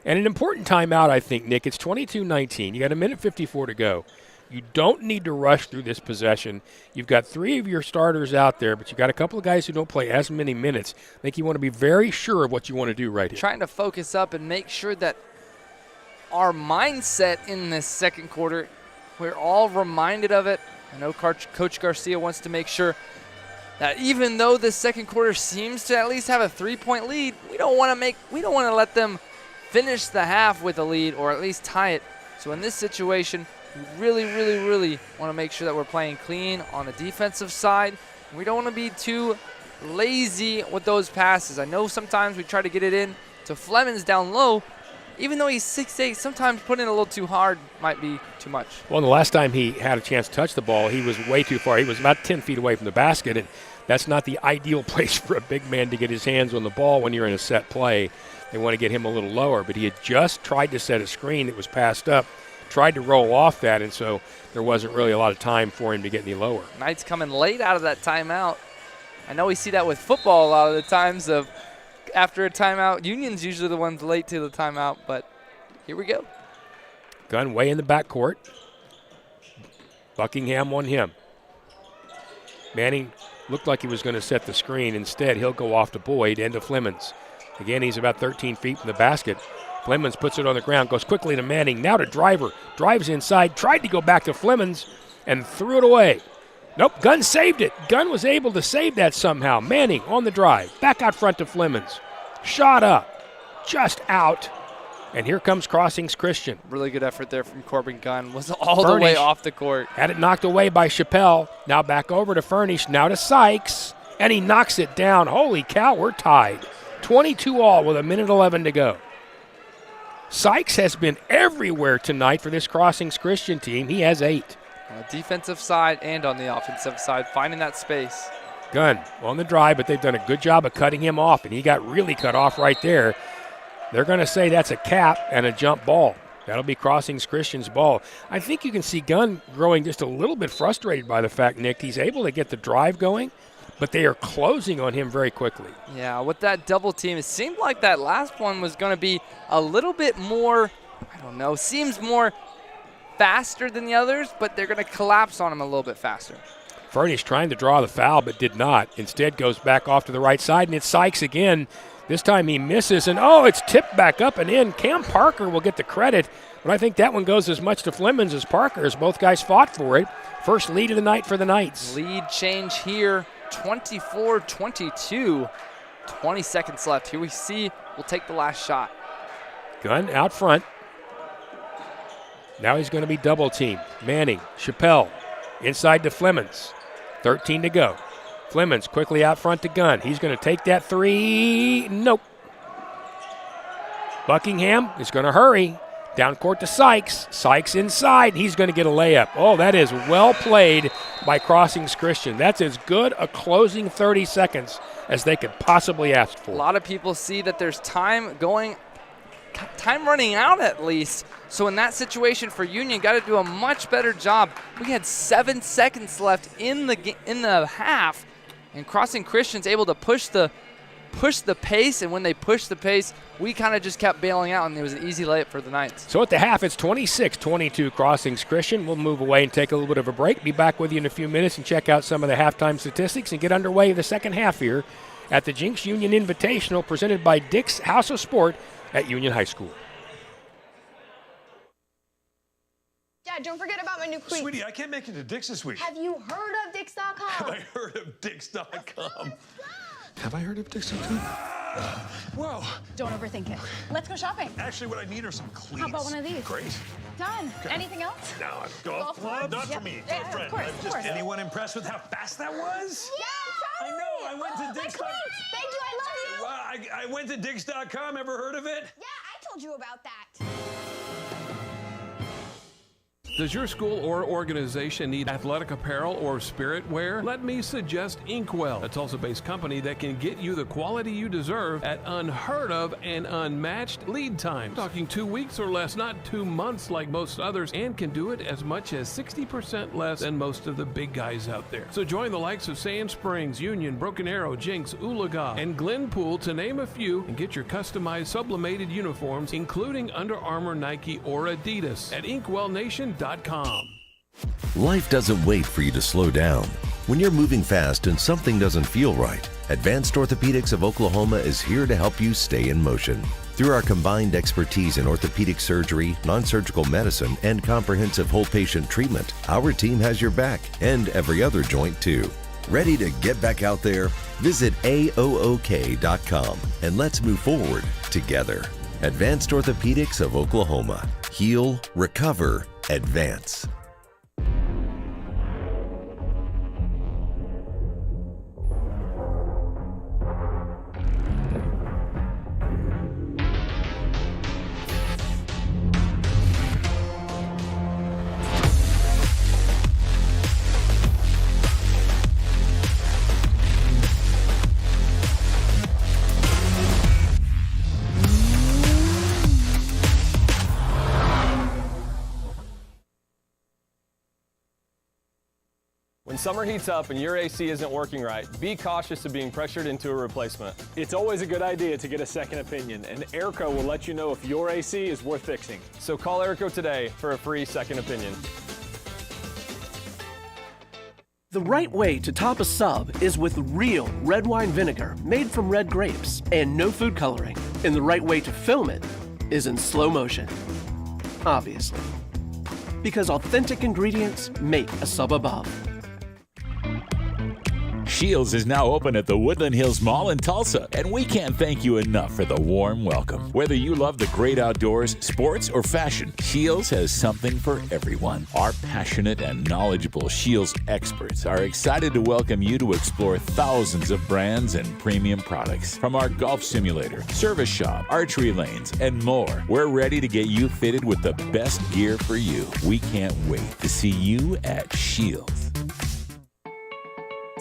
And an important timeout, I think, Nick. It's 22-19. You got 1:54 to go. You don't need to rush through this possession. You've got 3 of your starters out there, but you've got a couple of guys who don't play as many minutes. I think you want to be very sure of what you want to do right here. Trying to focus up and make sure that our mindset in this second quarter, we're all reminded of it. I know Coach Garcia wants to make sure that even though this second quarter seems to at least have a 3-point lead, we don't want to let them finish the half with a lead or at least tie it. So in this situation, we really want to make sure that we're playing clean on the defensive side. We don't want to be too lazy with those passes. I know sometimes we try to get it in to Flemons down low. Even though he's 6'8", sometimes putting it a little too hard might be too much. Well, the last time he had a chance to touch the ball, he was way too far. He was about 10 feet away from the basket, and that's not the ideal place for a big man to get his hands on the ball when you're in a set play. They want to get him a little lower, but he had just tried to set a screen that was passed up, tried to roll off that, and so there wasn't really a lot of time for him to get any lower. Knights coming late out of that timeout. I know we see that with football a lot of the times of after a timeout. Union's usually the ones late to the timeout, but here we go. Gunn way in the backcourt. Buckingham on him. Manning looked like he was going to set the screen. Instead, he'll go off to Boyd and to Flemons. Again, he's about 13 feet from the basket. Flemons puts it on the ground, goes quickly to Manning. Now to Driver. Drives inside, tried to go back to Flemons, and threw it away. Nope, Gunn saved it. Gunn was able to save that somehow. Manning on the drive. Back out front to Flemons. Shot up. Just out. And here comes Crossings Christian. Really good effort there from Corbin Gunn. Was all the way off the court. Had it knocked away by Chappelle. Now back over to Furnish. Now to Sykes. And he knocks it down. Holy cow, we're tied. 22-all with 1:11 to go. Sykes has been everywhere tonight for this Crossings Christian team. He has 8. On the defensive side and on the offensive side, finding that space. Gunn on the drive, but they've done a good job of cutting him off, and he got really cut off right there. They're going to say that's a cap and a jump ball. That'll be Crossings Christian's ball. I think you can see Gunn growing just a little bit frustrated by the fact, Nick, he's able to get the drive going, but they are closing on him very quickly. Yeah, with that double team, it seemed like that last one was going to be a little bit more, I don't know, seems more faster than the others, but they're going to collapse on him a little bit faster. Furnish trying to draw the foul, but did not. Instead goes back off to the right side, and it's Sykes again. This time he misses, and it's tipped back up and in. Cam Parker will get the credit, but I think that one goes as much to Flemons as Parker, as both guys fought for it. First lead of the night for the Knights. Lead change here, 24-22. 20 seconds left. Here we see we'll take the last shot. Gunn out front. Now he's going to be double teamed. Manning, Chappelle, inside to Flemons. 13 to go. Flemons quickly out front to Gunn. He's going to take that 3. Nope. Buckingham is going to hurry. Down court to Sykes. Sykes inside. He's going to get a layup. Oh, that is well played by Crossings Christian. That's as good a closing 30 seconds as they could possibly ask for. A lot of people see that there's time running out at least. So in that situation for Union, got to do a much better job. We had 7 seconds left in the half, and Crossing Christian's able to push the pace, and when they pushed the pace, we kind of just kept bailing out, and it was an easy layup for the Knights. So at the half, it's 26-22 Crossings Christian. We'll move away and take a little bit of a break. Be back with you in a few minutes and check out some of the halftime statistics and get underway in the second half here at the Jinx Union Invitational presented by Dick's House of Sport at Union High School. Dad, don't forget about my new cleats. Sweetie, I can't make it to Dick's this week. Have you heard of Dix.com? Have I heard of Dix.com? Have I heard of Dix.com? Whoa. Don't overthink it. Let's go shopping. Actually, what I need are some cleats. How about one of these? Great. Done. Anything else? Now, golf club? clubs? Not Yep. for me. Yeah, For a friend. of course, I'm of just course. anyone impressed with how fast that was? Yeah, I totally. know. I went to My Dix.com. cleats. Thank you. I love you. Well, I went to Dix.com. Ever heard of it? Yeah, I told you about that. Does your school or organization need athletic apparel or spirit wear? Let me suggest Inkwell, a Tulsa-based company that can get you the quality you deserve at unheard of and unmatched lead times. Talking 2 weeks or less, not 2 months like most others, and can do it as much as 60% less than most of the big guys out there. So join the likes of Sand Springs, Union, Broken Arrow, Jinx, Oolaga, and Glenpool, to name a few, and get your customized sublimated uniforms, including Under Armour, Nike, or Adidas at InkwellNation.com. Life doesn't wait for you to slow down. When you're moving fast and something doesn't feel right, Advanced Orthopedics of Oklahoma is here to help you stay in motion. Through our combined expertise in orthopedic surgery, non-surgical medicine, and comprehensive whole patient treatment, our team has your back and every other joint too. Ready to get back out there? Visit AOOK.com and let's move forward together. Advanced Orthopedics of Oklahoma. Heal, recover, advance. When summer heats up and your AC isn't working right, be cautious of being pressured into a replacement. It's always a good idea to get a second opinion, and Airco will let you know if your AC is worth fixing. So call Airco today for a free second opinion. The right way to top a sub is with real red wine vinegar made from red grapes and no food coloring. And the right way to film it is in slow motion. Obviously. Because authentic ingredients make a sub above. Shields is now open at the Woodland Hills Mall in Tulsa, and we can't thank you enough for the warm welcome. Whether you love the great outdoors, sports, or fashion, Shields has something for everyone. Our passionate and knowledgeable Shields experts are excited to welcome you to explore thousands of brands and premium products. From our golf simulator, service shop, archery lanes, and more, we're ready to get you fitted with the best gear for you. We can't wait to see you at Shields.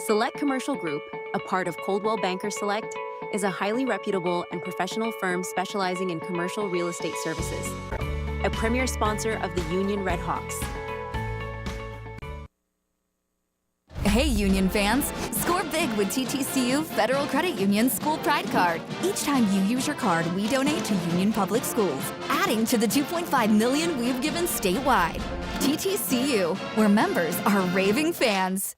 Select Commercial Group, a part of Coldwell Banker Select, is a highly reputable and professional firm specializing in commercial real estate services. A premier sponsor of the Union Red Hawks. Hey Union fans, score big with TTCU Federal Credit Union School Pride Card. Each time you use your card, we donate to Union Public Schools, adding to the $2.5 million we've given statewide. TTCU, where members are raving fans.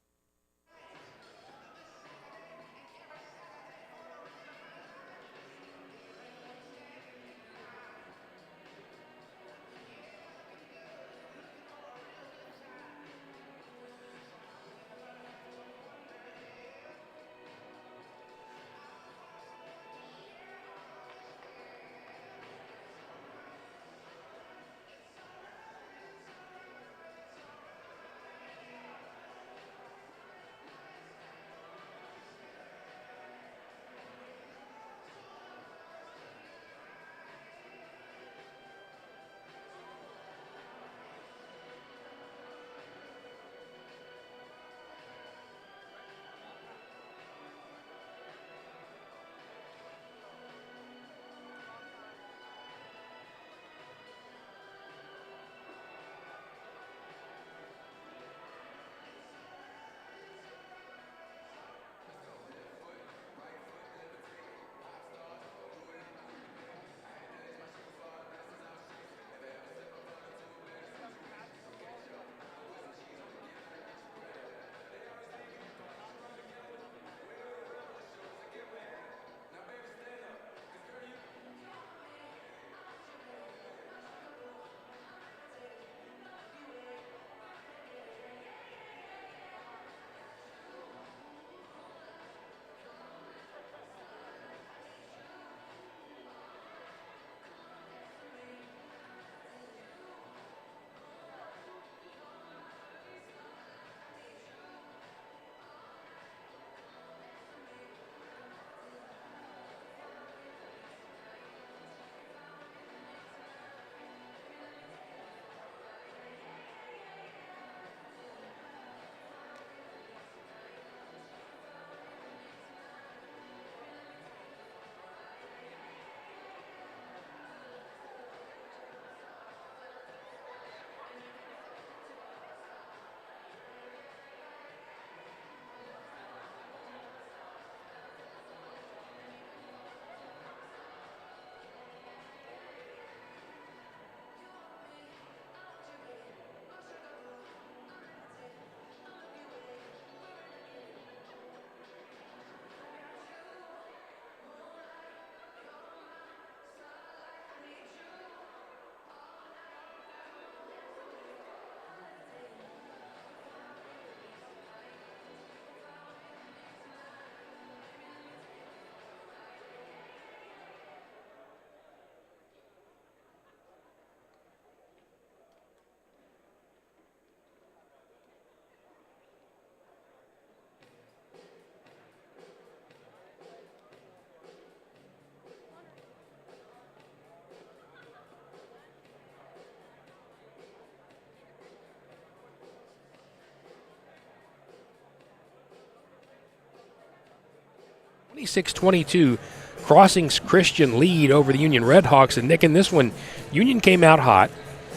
26-22, Crossings Christian lead over the Union Redhawks. And Nick, in this one, Union came out hot,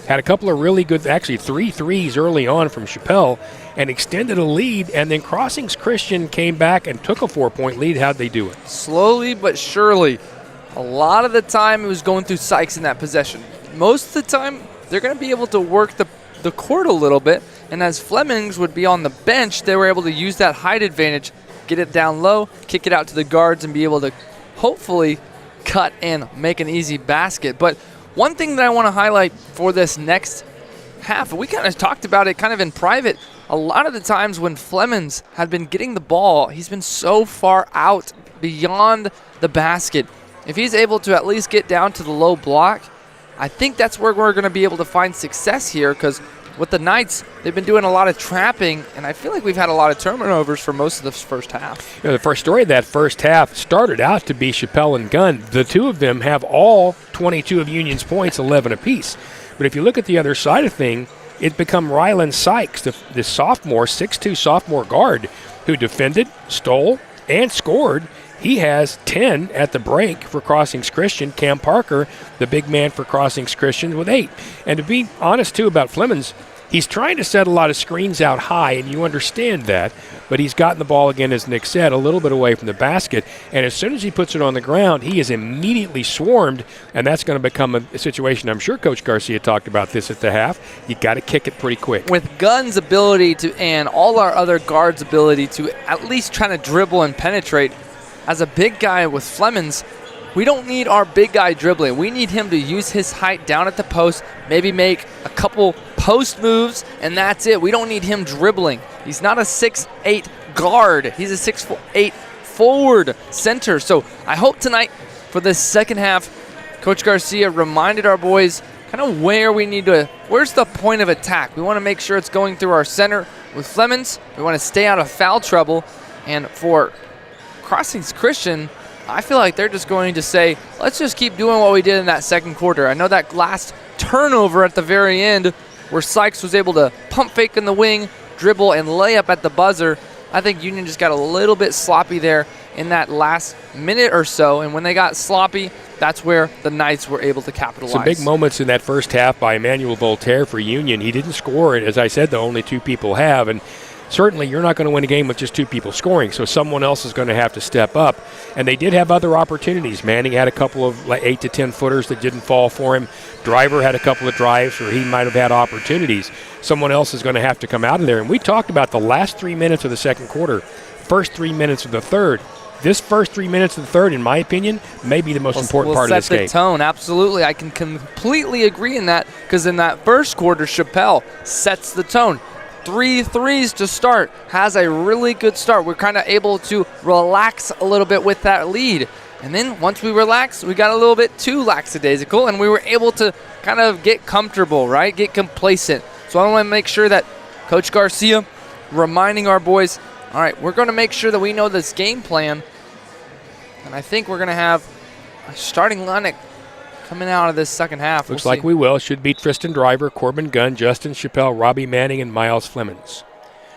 had a couple of really good, actually 3 threes early on from Chappelle, and extended a lead, and then Crossings Christian came back and took a 4-point lead. How'd they do it? Slowly but surely. A lot of the time it was going through Sykes in that possession. Most of the time, they're going to be able to work the court a little bit, and as Flemings would be on the bench, they were able to use that height advantage, get it down low, kick it out to the guards, and be able to hopefully cut and make an easy basket. But one thing that I want to highlight for this next half, we kind of talked about it kind of in private, a lot of the times when Flemings had been getting the ball, he's been so far out beyond the basket. If he's able to at least get down to the low block, I think that's where we're going to be able to find success here, because with the Knights, they've been doing a lot of trapping, and I feel like we've had a lot of turnovers for most of this first half. The first story of that first half started out to be Chappelle and Gunn. The two of them have all 22 of Union's points, 11 apiece. But if you look at the other side of thing, it's become Rylan Sykes, the sophomore, 6'2 sophomore guard, who defended, stole, and scored. He has 10 at the break for Crossings Christian. Cam Parker, the big man for Crossings Christian, with 8. And to be honest, too, about Flemings, he's trying to set a lot of screens out high, and you understand that. But he's gotten the ball again, as Nick said, a little bit away from the basket. And as soon as he puts it on the ground, he is immediately swarmed, and that's going to become a situation. I'm sure Coach Garcia talked about this at the half. You got to kick it pretty quick. With Gunn's ability to, and all our other guards' ability to at least try to dribble and penetrate, as a big guy with Flemings, we don't need our big guy dribbling. We need him to use his height down at the post, maybe make a couple post moves, and that's it. We don't need him dribbling. He's not a 6'8 guard. He's a 6'8 forward center. So I hope tonight for this second half, Coach Garcia reminded our boys kind of where we need to, where's the point of attack? We want to make sure it's going through our center with Flemings. We want to stay out of foul trouble. And for Crossings Christian, I feel like they're just going to say, let's just keep doing what we did in that second quarter. I know that last turnover at the very end where Sykes was able to pump fake in the wing, dribble, and lay up at the buzzer. I think Union just got a little bit sloppy there in that last minute or so, and when they got sloppy, that's where the Knights were able to capitalize. Some big moments in that first half by Emmanuel Voltaire for Union. He didn't score it. As I said, though, only 2 people have, and certainly you're not going to win a game with just 2 people scoring, so someone else is going to have to step up. And they did have other opportunities. Manning had a couple of 8 to 10 footers that didn't fall for him. Driver had a couple of drives where he might have had opportunities. Someone else is going to have to come out of there. And we talked about the last 3 minutes of the second quarter, first 3 minutes of the third. This first 3 minutes of the third, in my opinion, may be the most important part of this game. Set the tone, absolutely. I can completely agree in that, because in that first quarter, Chappelle sets the tone. 3 threes to start, has a really good start. We're kind of able to relax a little bit with that lead. And then once we relaxed, we got a little bit too lackadaisical, and we were able to kind of get comfortable, right? Get complacent. So I want to make sure that Coach Garcia reminding our boys, all right, we're going to make sure that we know this game plan. And I think we're going to have a starting lineup coming out of this second half. Looks like we will. Should be Tristan Driver, Corbin Gunn, Justin Chappelle, Robbie Manning, and Miles Flemings.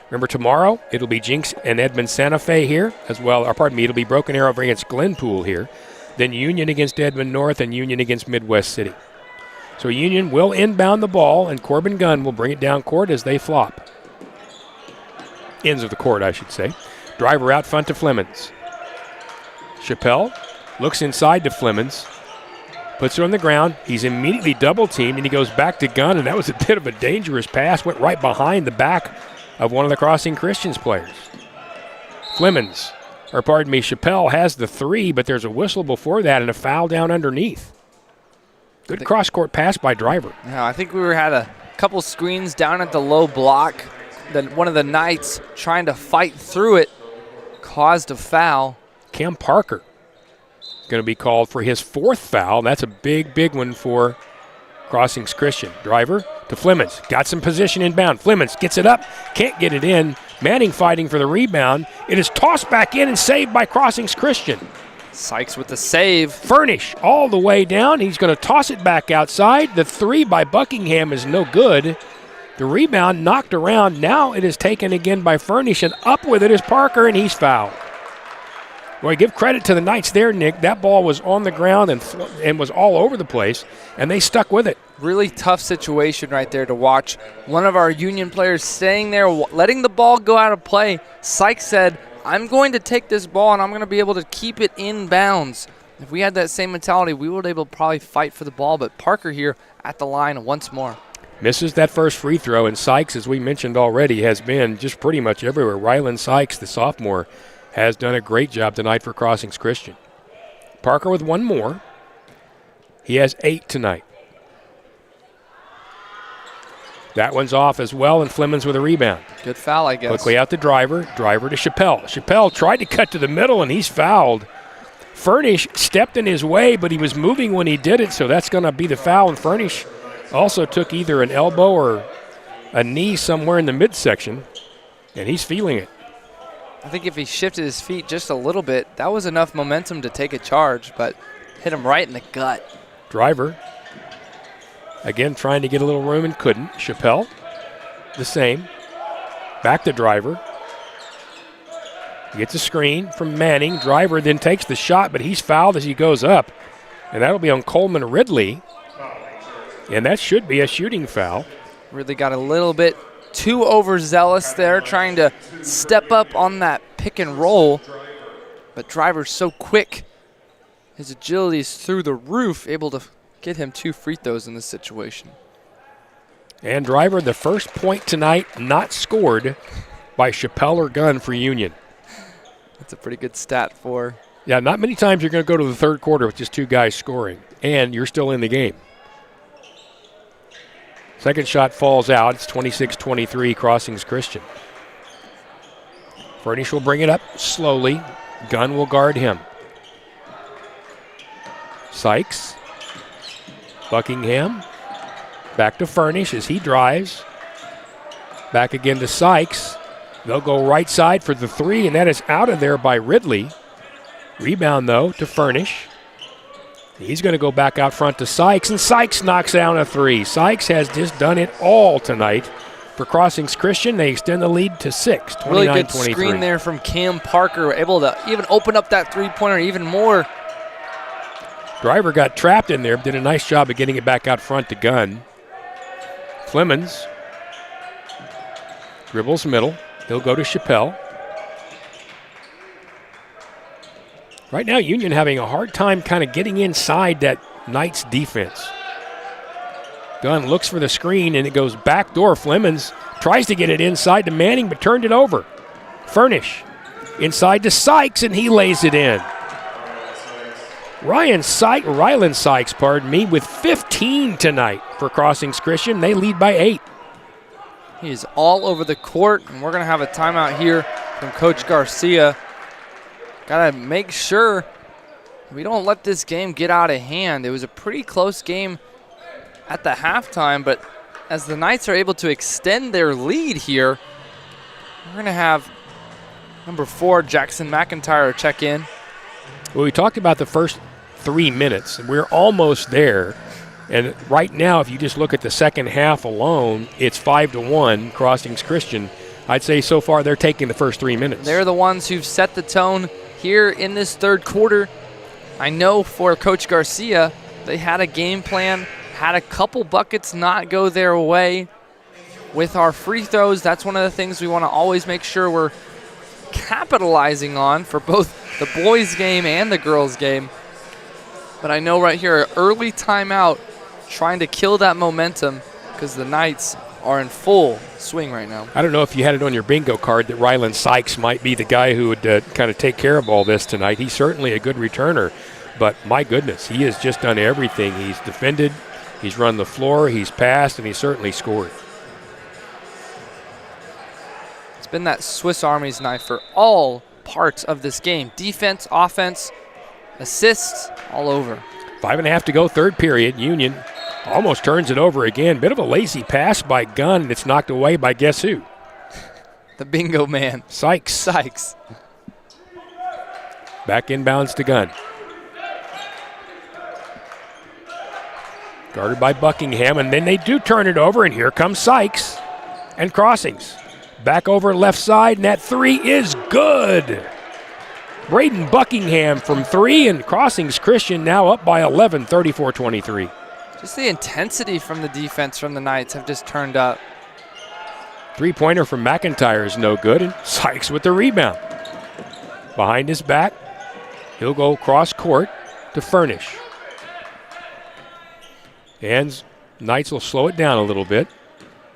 Remember, tomorrow it'll be Jinx and Edmond Santa Fe here as well. Or pardon me, it'll be Broken Arrow against Glenpool here. Then Union against Edmond North and Union against Midwest City. So Union will inbound the ball, and Corbin Gunn will bring it down court as they flop. Ends of the court, I should say. Driver out front to Flemings. Chappelle looks inside to Flemings. Puts it on the ground. He's immediately double-teamed, and he goes back to Gunn, and that was a bit of a dangerous pass. Went right behind the back of one of the Crossing Christians players. Flemings, or pardon me, Chappelle has the 3, but there's a whistle before that and a foul down underneath. Good cross-court pass by Driver. Yeah, I think we had a couple screens down at the low block. Then one of the Knights trying to fight through it caused a foul. Cam Parker going to be called for his 4th foul. That's a big, big one for Crossings Christian. Driver to Flemings. Got some position inbound. Flemings gets it up. Can't get it in. Manning fighting for the rebound. It is tossed back in and saved by Crossings Christian. Sykes with the save. Furnish all the way down. He's going to toss it back outside. The 3 by Buckingham is no good. The rebound knocked around. Now it is taken again by Furnish, and up with it is Parker, and he's fouled. Well, give credit to the Knights there, Nick. That ball was on the ground and was all over the place, and they stuck with it. Really tough situation right there to watch. One of our Union players staying there, letting the ball go out of play. Sykes said, I'm going to take this ball, and I'm going to be able to keep it in bounds. If we had that same mentality, we would be able to probably fight for the ball, but Parker here at the line once more. Misses that first free throw, and Sykes, as we mentioned already, has been just pretty much everywhere. Rylan Sykes, the sophomore, has done a great job tonight for Crossings Christian. Parker with one more. He has 8 tonight. That one's off as well, and Flemings with a rebound. Good foul, I guess. Quickly out to Driver to Chappelle. Chappelle tried to cut to the middle, and he's fouled. Furnish stepped in his way, but he was moving when he did it, so that's going to be the foul, and Furnish also took either an elbow or a knee somewhere in the midsection, and he's feeling it. I think if he shifted his feet just a little bit, that was enough momentum to take a charge, but hit him right in the gut. Driver, again, trying to get a little room and couldn't. Chappelle, the same. Back to Driver. Gets a screen from Manning. Driver then takes the shot, but he's fouled as he goes up. And that'll be on Coleman Ridley. And that should be a shooting foul. Really got a little bit too overzealous there, trying to step up on that pick and roll. But Driver's so quick. His agility is through the roof, able to get him 2 free throws in this situation. And Driver, the first point tonight not scored by Chappelle or Gunn for Union. That's a pretty good stat for. Yeah, not many times you're going to go to the third quarter with just 2 guys scoring, and you're still in the game. Second shot falls out. It's 26-23, Crossings Christian. Furnish will bring it up slowly. Gunn will guard him. Sykes. Buckingham. Back to Furnish as he drives. Back again to Sykes. They'll go right side for the 3, and that is out of there by Ridley. Rebound, though, to Furnish. He's going to go back out front to Sykes, and Sykes knocks down a 3. Sykes has just done it all tonight for Crossings Christian. They extend the lead to 6, 29-23. Really good screen there from Cam Parker, able to even open up that three-pointer even more. Driver got trapped in there, but did a nice job of getting it back out front to Gunn. Flemings dribbles middle. He'll go to Chappelle. Right now, Union having a hard time kind of getting inside that Knights defense. Gunn looks for the screen, and it goes backdoor. Flemings tries to get it inside to Manning, but turned it over. Furnish inside to Sykes, and he lays it in. Rylan Sykes, with 15 tonight for Crossings Christian. They lead by 8. He is all over the court, and we're going to have a timeout here from Coach Garcia. Got to make sure we don't let this game get out of hand. It was a pretty close game at the halftime, but as the Knights are able to extend their lead here, we're going to have number 4, Jackson McIntyre, check in. Well, we talked about the first 3 minutes, and we're almost there. And right now, if you just look at the second half alone, it's 5-1, Crossings Christian. I'd say so far they're taking the first 3 minutes. They're the ones who've set the tone here in this third quarter. I know for Coach Garcia, they had a game plan, had a couple buckets not go their way. With our free throws, that's one of the things we want to always make sure we're capitalizing on for both the boys' game and the girls' game. But I know right here, early timeout, trying to kill that momentum because the Knights are in full swing right now. I don't know if you had it on your bingo card that Rylan Sykes might be the guy who would kind of take care of all this tonight. He's certainly a good returner, but my goodness, he has just done everything. He's defended, he's run the floor, he's passed, and he's certainly scored. It's been that Swiss Army's knife for all parts of this game. Defense, offense, assists, all over. 5.5 to go, third period. Union almost turns it over again. Bit of a lazy pass by Gunn, and it's knocked away by guess who? The bingo man. Sykes. Back inbounds to Gunn. Guarded by Buckingham, and then they do turn it over, and here comes Sykes and Crossings. Back over left side, and that 3 is good. Braden Buckingham from 3, and Crossings Christian now up by 11, 34-23. Just the intensity from the defense from the Knights have just turned up. Three-pointer from McIntyre is no good, and Sykes with the rebound. Behind his back, he'll go cross court to Furnish. And Knights will slow it down a little bit.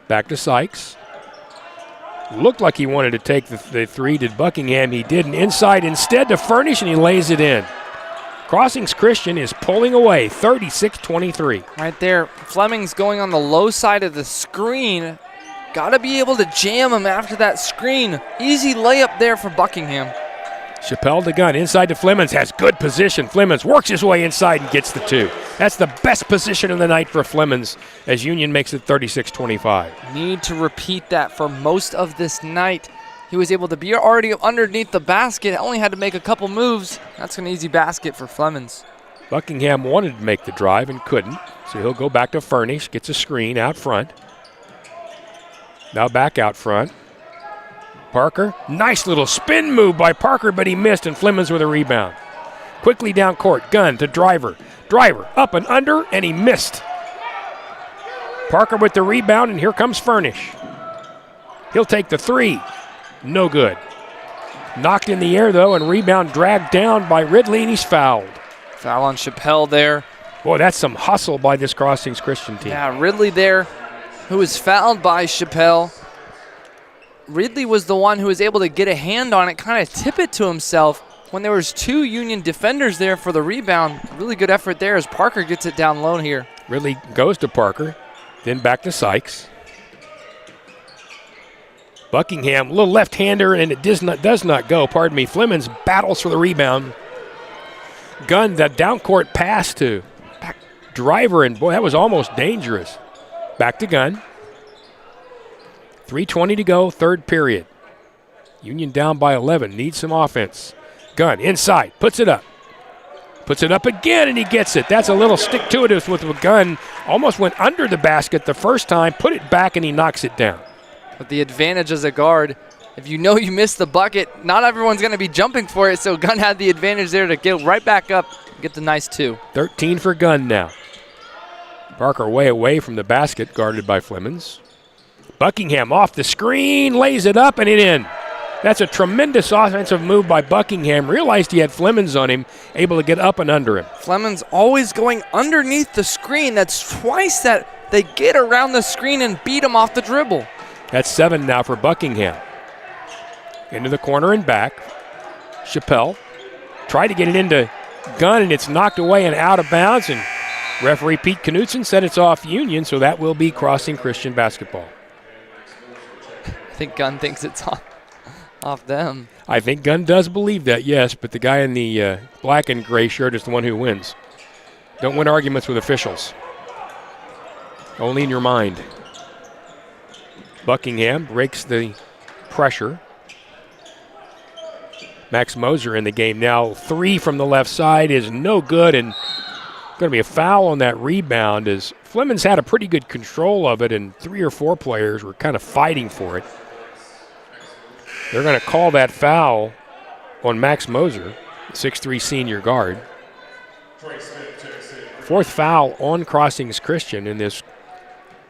Back to Sykes. Looked like he wanted to take the three, did Buckingham. He didn't. Inside instead to Furnish, and he lays it in. Crossings Christian is pulling away, 36-23. Right there, Fleming's going on the low side of the screen. Got to be able to jam him after that screen. Easy layup there for Buckingham. Chappelle to Gunn, inside to Flemons, has good position. Flemons works his way inside and gets the 2. That's the best position of the night for Flemons as Union makes it 36-25. Need to repeat that for most of this night. He was able to be already underneath the basket, only had to make a couple moves. That's an easy basket for Flemons. Buckingham wanted to make the drive and couldn't, so he'll go back to Furnish, gets a screen out front. Now back out front. Parker, nice little spin move by Parker, but he missed, and Flemons with a rebound. Quickly down court, Gunn to Driver. Driver up and under, and he missed. Parker with the rebound, and here comes Furnish. He'll take the 3. No good. Knocked in the air, though, and rebound dragged down by Ridley, and he's fouled. Foul on Chappelle there. Boy, that's some hustle by this Crossings Christian team. Yeah, Ridley there, who was fouled by Chappelle. Ridley was the one who was able to get a hand on it, kind of tip it to himself when there was 2 Union defenders there for the rebound. Really good effort there as Parker gets it down low here. Ridley goes to Parker, then back to Sykes. Buckingham, a little left-hander, and it does not go. Pardon me. Flemons battles for the rebound. Gunn, that down-court pass to Driver, and boy, that was almost dangerous. Back to Gunn. 3:20 to go, third period. Union down by 11, needs some offense. Gunn inside, puts it up. Puts it up again, and he gets it. That's a little stick-to-it with a Gunn. Almost went under the basket the first time, put it back, and he knocks it down. With the advantage as a guard, if you know you missed the bucket, not everyone's going to be jumping for it, so Gunn had the advantage there to get right back up, get the nice 2. 13 for Gunn now. Parker way away from the basket, guarded by Flemons. Buckingham off the screen, lays it up and it in. That's a tremendous offensive move by Buckingham. Realized he had Flemons on him, able to get up and under him. Flemons always going underneath the screen. That's twice that they get around the screen and beat him off the dribble. That's 7 now for Buckingham. Into the corner and back. Chappelle tried to get it into Gunn, and it's knocked away and out of bounds. And referee Pete Knutson said it's off Union, so that will be Crossing Christian basketball. I think Gunn thinks it's off them. I think Gunn does believe that, yes, but the guy in the black and gray shirt is the one who wins. Don't win arguments with officials. Only in your mind. Buckingham breaks the pressure. Max Moser in the game now. 3 from the left side is no good, and going to be a foul on that rebound as Flemons had a pretty good control of it, and 3 or 4 players were kind of fighting for it. They're going to call that foul on Max Moser, 6'3" senior guard. 4th foul on Crossings Christian in this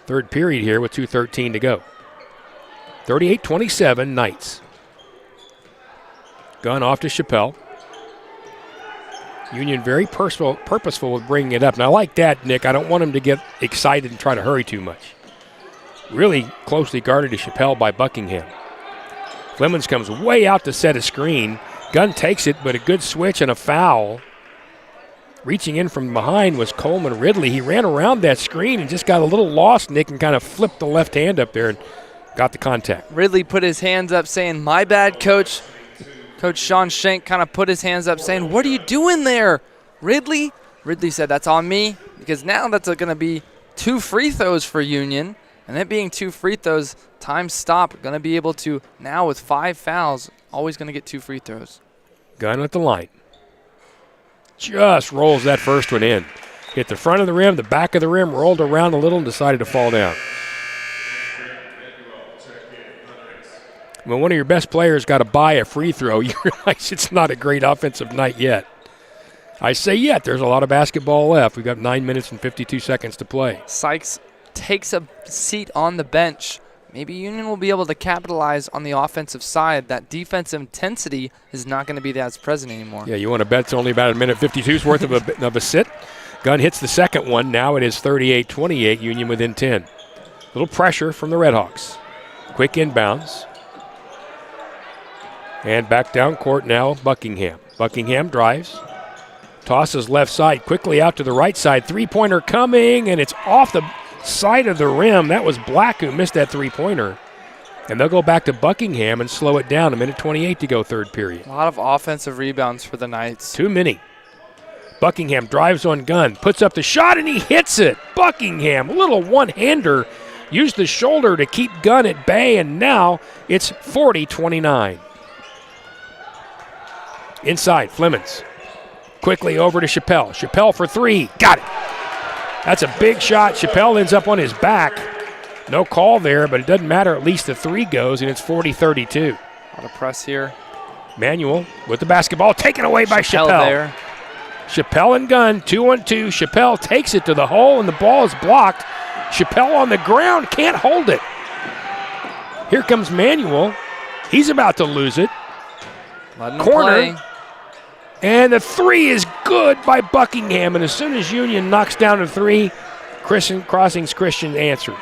third period here with 2:13 to go. 38-27 Knights. Gunn off to Chappelle. Union very purposeful with bringing it up. And I like that, Nick. I don't want him to get excited and try to hurry too much. Really closely guarded to Chappelle by Buckingham. Flemons comes way out to set a screen. Gunn takes it, but a good switch and a foul. Reaching in from behind was Coleman Ridley. He ran around that screen and just got a little lost, Nick, and kind of flipped the left hand up there and got the contact. Ridley put his hands up saying, "My bad, coach." Coach Sean Schenk kind of put his hands up saying, "What are you doing there, Ridley?" Ridley said, "That's on me," because now that's going to be 2 free throws for Union. And it being 2 free throws, time stop. Going to be able to, now with 5 fouls, always going to get 2 free throws. Gunn at the line. Just rolls that first one in. Hit the front of the rim, the back of the rim, rolled around a little and decided to fall down. When one of your best players got to buy a free throw, you realize it's not a great offensive night yet. I say yet. There's a lot of basketball left. We've got 9 minutes and 52 seconds to play. Sykes takes a seat on the bench. Maybe Union will be able to capitalize on the offensive side. That defensive intensity is not going to be as present anymore. Yeah, you want to bet it's only about a minute 52's worth of a sit. Gunn hits the second one. Now it is 38-28, Union within 10. Little pressure from the Redhawks. Quick inbounds. And back down court now, Buckingham. Buckingham drives. Tosses left side, quickly out to the right side. Three-pointer coming, and it's off the side of the rim. That was Black who missed that three-pointer. And they'll go back to Buckingham and slow it down. A minute 28 to go, third period. A lot of offensive rebounds for the Knights. Too many. Buckingham drives on Gunn, puts up the shot, and he hits it. Buckingham, a little one-hander, used the shoulder to keep Gunn at bay, and now it's 40-29. Inside, Flemings. Quickly over to Chappelle. Chappelle for three. Got it. That's a big shot. Chappelle ends up on his back. No call there, but it doesn't matter. At least the three goes, and it's 40-32. A lot of press here. Manuel with the basketball, taken away by Chappelle. There. Chappelle and Gunn, 2-on-2. Chappelle takes it to the hole, and the ball is blocked. Chappelle on the ground, can't hold it. Here comes Manuel. He's about to lose it. Letting him Corner. play. And the three is good by Buckingham. And as soon as Union knocks down a three, Crossings Christian answers.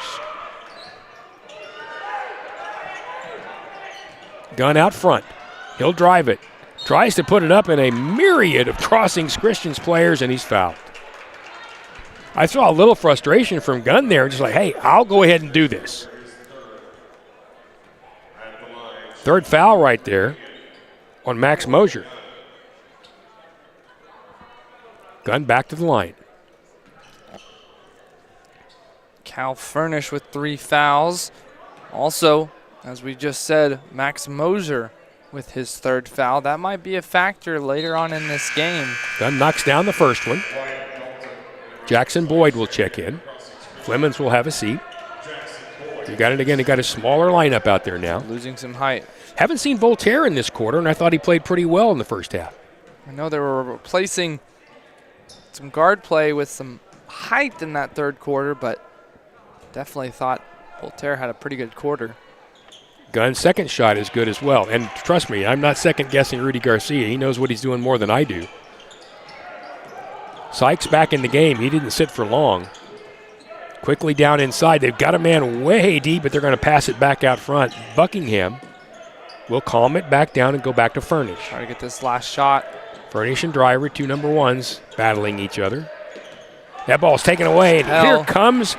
Gunn out front. He'll drive it. Tries to put it up in a myriad of Crossings Christian's players, and he's fouled. I saw a little frustration from Gunn there, just like, hey, I'll go ahead and do this. Third foul right there on Max Mosier. Gunn back to the line. Cal Furnish with 3 fouls. Also, as we just said, Max Mosier with his 3rd foul. That might be a factor later on in this game. Gunn knocks down the first one. Jackson Boyd will check in. Flemings will have a seat. You got it again. He got a smaller lineup out there now. Losing some height. Haven't seen Voltaire in this quarter, and I thought he played pretty well in the first half. I know they were replacing some guard play with some height in that 3rd quarter, but definitely thought Voltaire had a pretty good quarter. Gunn's second shot is good as well. And trust me, I'm not second-guessing Rudy Garcia. He knows what he's doing more than I do. Sykes back in the game. He didn't sit for long. Quickly down inside. They've got a man way deep, but they're going to pass it back out front. Buckingham will calm it back down and go back to Furnish. Try to get this last shot. Furnish and Driver, 2 number 1s, battling each other. That ball's taken away, and here comes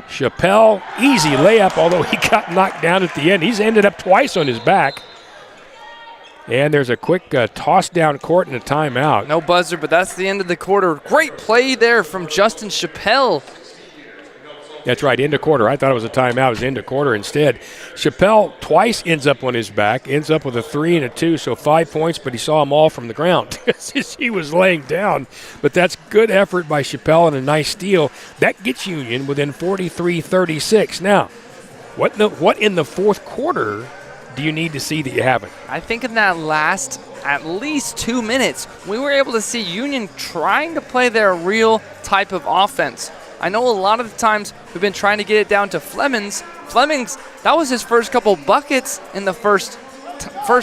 Chappelle. Easy layup, although he got knocked down at the end. He's ended up twice on his back. And there's a quick toss down court and a timeout. No buzzer, but that's the end of the quarter. Great play there from Justin Chappelle. That's right, end of quarter. I thought it was a timeout. It was end of quarter instead. Chappelle twice ends up on his back, ends up with a 3 and a 2, so 5 points, but he saw them all from the ground as he was laying down. But that's good effort by Chappelle and a nice steal. That gets Union within 43-36. Now, what in the fourth quarter do you need to see that you haven't? I think in that last at least 2 minutes, we were able to see Union trying to play their real type of offense. I know a lot of the times we've been trying to get it down to Flemings. Flemings, that was his first couple buckets in the first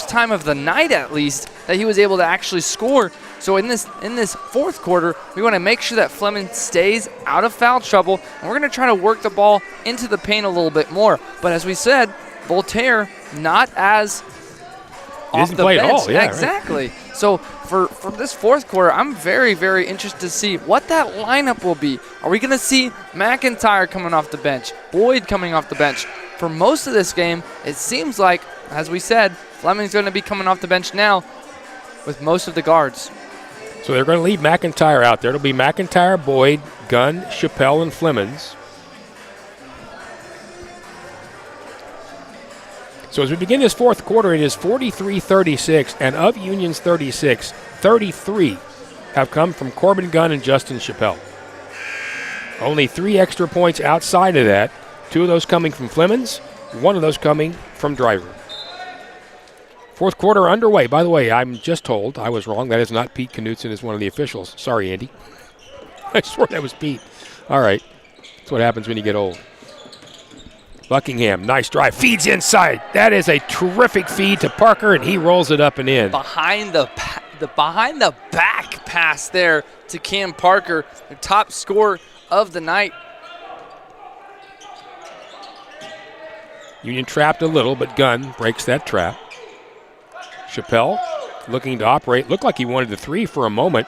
time of the night at least that he was able to actually score. So in this fourth quarter, we want to make sure that Flemings stays out of foul trouble, and we're going to try to work the ball into the paint a little bit more. But as we said, Voltaire not as off the bench. At all. Yeah, exactly. Right. So for this fourth quarter, I'm very, very interested to see what that lineup will be. Are we going to see McIntyre coming off the bench, Boyd coming off the bench? For most of this game, it seems like, as we said, Fleming's going to be coming off the bench now with most of the guards. So they're going to leave McIntyre out there. It'll be McIntyre, Boyd, Gunn, Chappelle, and Flemings. So as we begin this fourth quarter, it is 43-36, and of Union's 36, 33 have come from Corbin Gunn and Justin Chappelle. Only 3 extra points outside of that, 2 of those coming from Flemings, 1 of those coming from Driver. Fourth quarter underway. By the way, I'm just told I was wrong. That is not Pete Knutson as one of the officials. Sorry, Andy. I swore that was Pete. All right. That's what happens when you get old. Buckingham, nice drive. Feeds inside. That is a terrific feed to Parker, and he rolls it up and in. Behind the back pass there to Cam Parker, the top scorer of the night. Union trapped a little, but Gunn breaks that trap. Chappelle looking to operate. Looked like he wanted the three for a moment.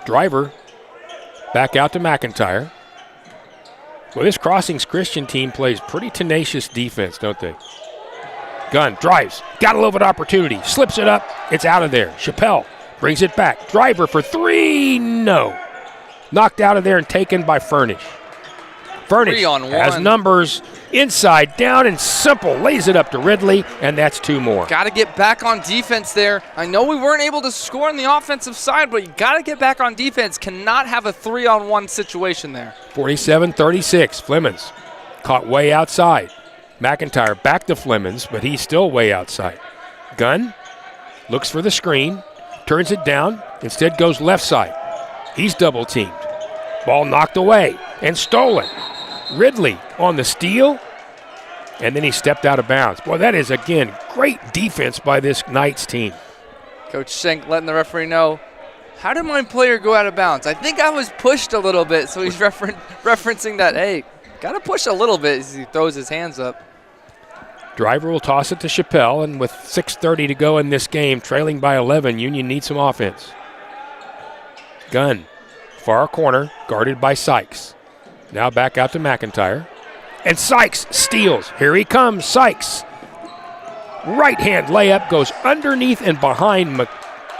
Driver back out to McIntyre. Well, this Crossings Christian team plays pretty tenacious defense, don't they? Gunn drives. Got a little bit of opportunity. Slips it up. It's out of there. Chappelle brings it back. Driver for three. No. Knocked out of there and taken by Furnish. Furnish 3-on-1. has numbers inside, down, and simple. Lays it up to Ridley, and that's two more. Got to get back on defense there. I know we weren't able to score on the offensive side, but you got to get back on defense. Cannot have a 3-on-1 situation there. 47-36. Flemings caught way outside. McIntyre back to Flemings, but he's still way outside. Gunn looks for the screen, turns it down, instead goes left side. He's double teamed. Ball knocked away and stolen. Ridley on the steal, and then he stepped out of bounds. Boy, that is, again, great defense by this Knights team. Coach Schenk letting the referee know, how did my player go out of bounds? I think I was pushed a little bit, so he's referencing that, hey, got to push a little bit as he throws his hands up. Driver will toss it to Chappelle, and with 6:30 to go in this game, trailing by 11, Union needs some offense. Gunn, far corner, guarded by Sykes. Now back out to McIntyre. And Sykes steals. Here he comes, Sykes. Right hand layup goes underneath and behind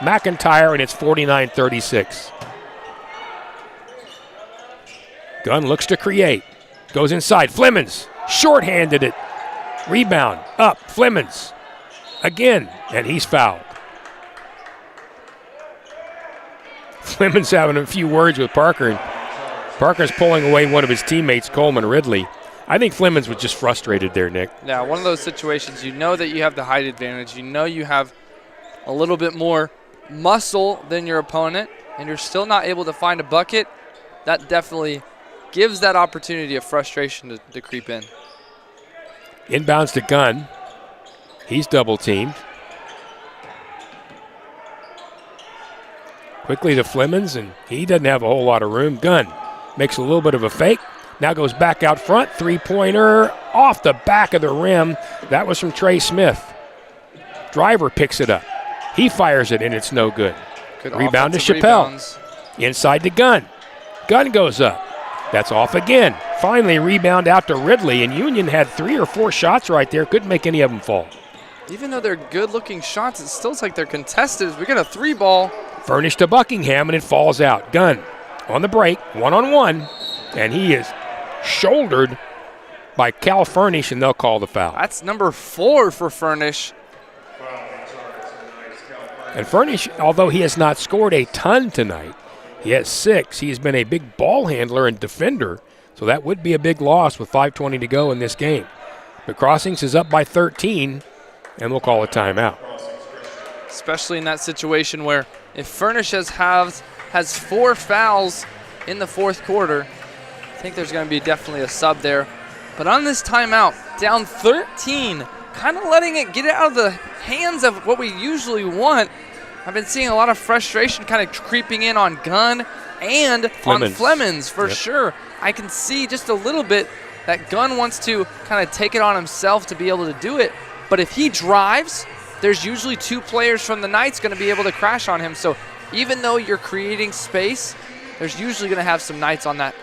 McIntyre, and it's 49-36. Gunn looks to create. Goes inside. Flemings short-handed it. Rebound up. Flemings again, and he's fouled. Flemings having a few words with Parker, and Parker's pulling away one of his teammates, Coleman Ridley. I think Flemings was just frustrated there, Nick. Yeah, one of those situations, you know that you have the height advantage. You know you have a little bit more muscle than your opponent, and you're still not able to find a bucket. That definitely gives that opportunity of frustration to creep in. Inbounds to Gunn. He's double teamed. Quickly to Flemings, and he doesn't have a whole lot of room. Gunn makes a little bit of a fake. Now goes back out front. Three-pointer off the back of the rim. That was from Trey Smith. Driver picks it up. He fires it, and it's no good. Good Rebound to offensive Chappelle. rebounds. Inside to Gunn. Gunn goes up. That's off again. Finally, rebound out to Ridley, and Union had 3 or 4 shots right there. Couldn't make any of them fall. Even though they're good-looking shots, it still looks like they're contested. We got a 3-ball. Furnished to Buckingham, and it falls out. Gunn on the break, one-on-one, and he is shouldered by Cal Furnish, and they'll call the foul. That's number 4 for Furnish. And Furnish, although he has not scored a ton tonight, he has 6. He's been a big ball handler and defender, so that would be a big loss with 5:20 to go in this game. But Crossings is up by 13, and we'll call a timeout. Especially in that situation where if Furnish has 4 fouls in the fourth quarter, I think there's going to be definitely a sub there. But on this timeout, down 13, kind of letting it get out of the hands of what we usually want. I've been seeing a lot of frustration kind of creeping in on Gunn and on Flemings for sure. I can see just a little bit that Gunn wants to kind of take it on himself to be able to do it. But if he drives, there's usually 2 players from the Knights going to be able to crash on him. So even though you're creating space, there's usually going to have some Knights on that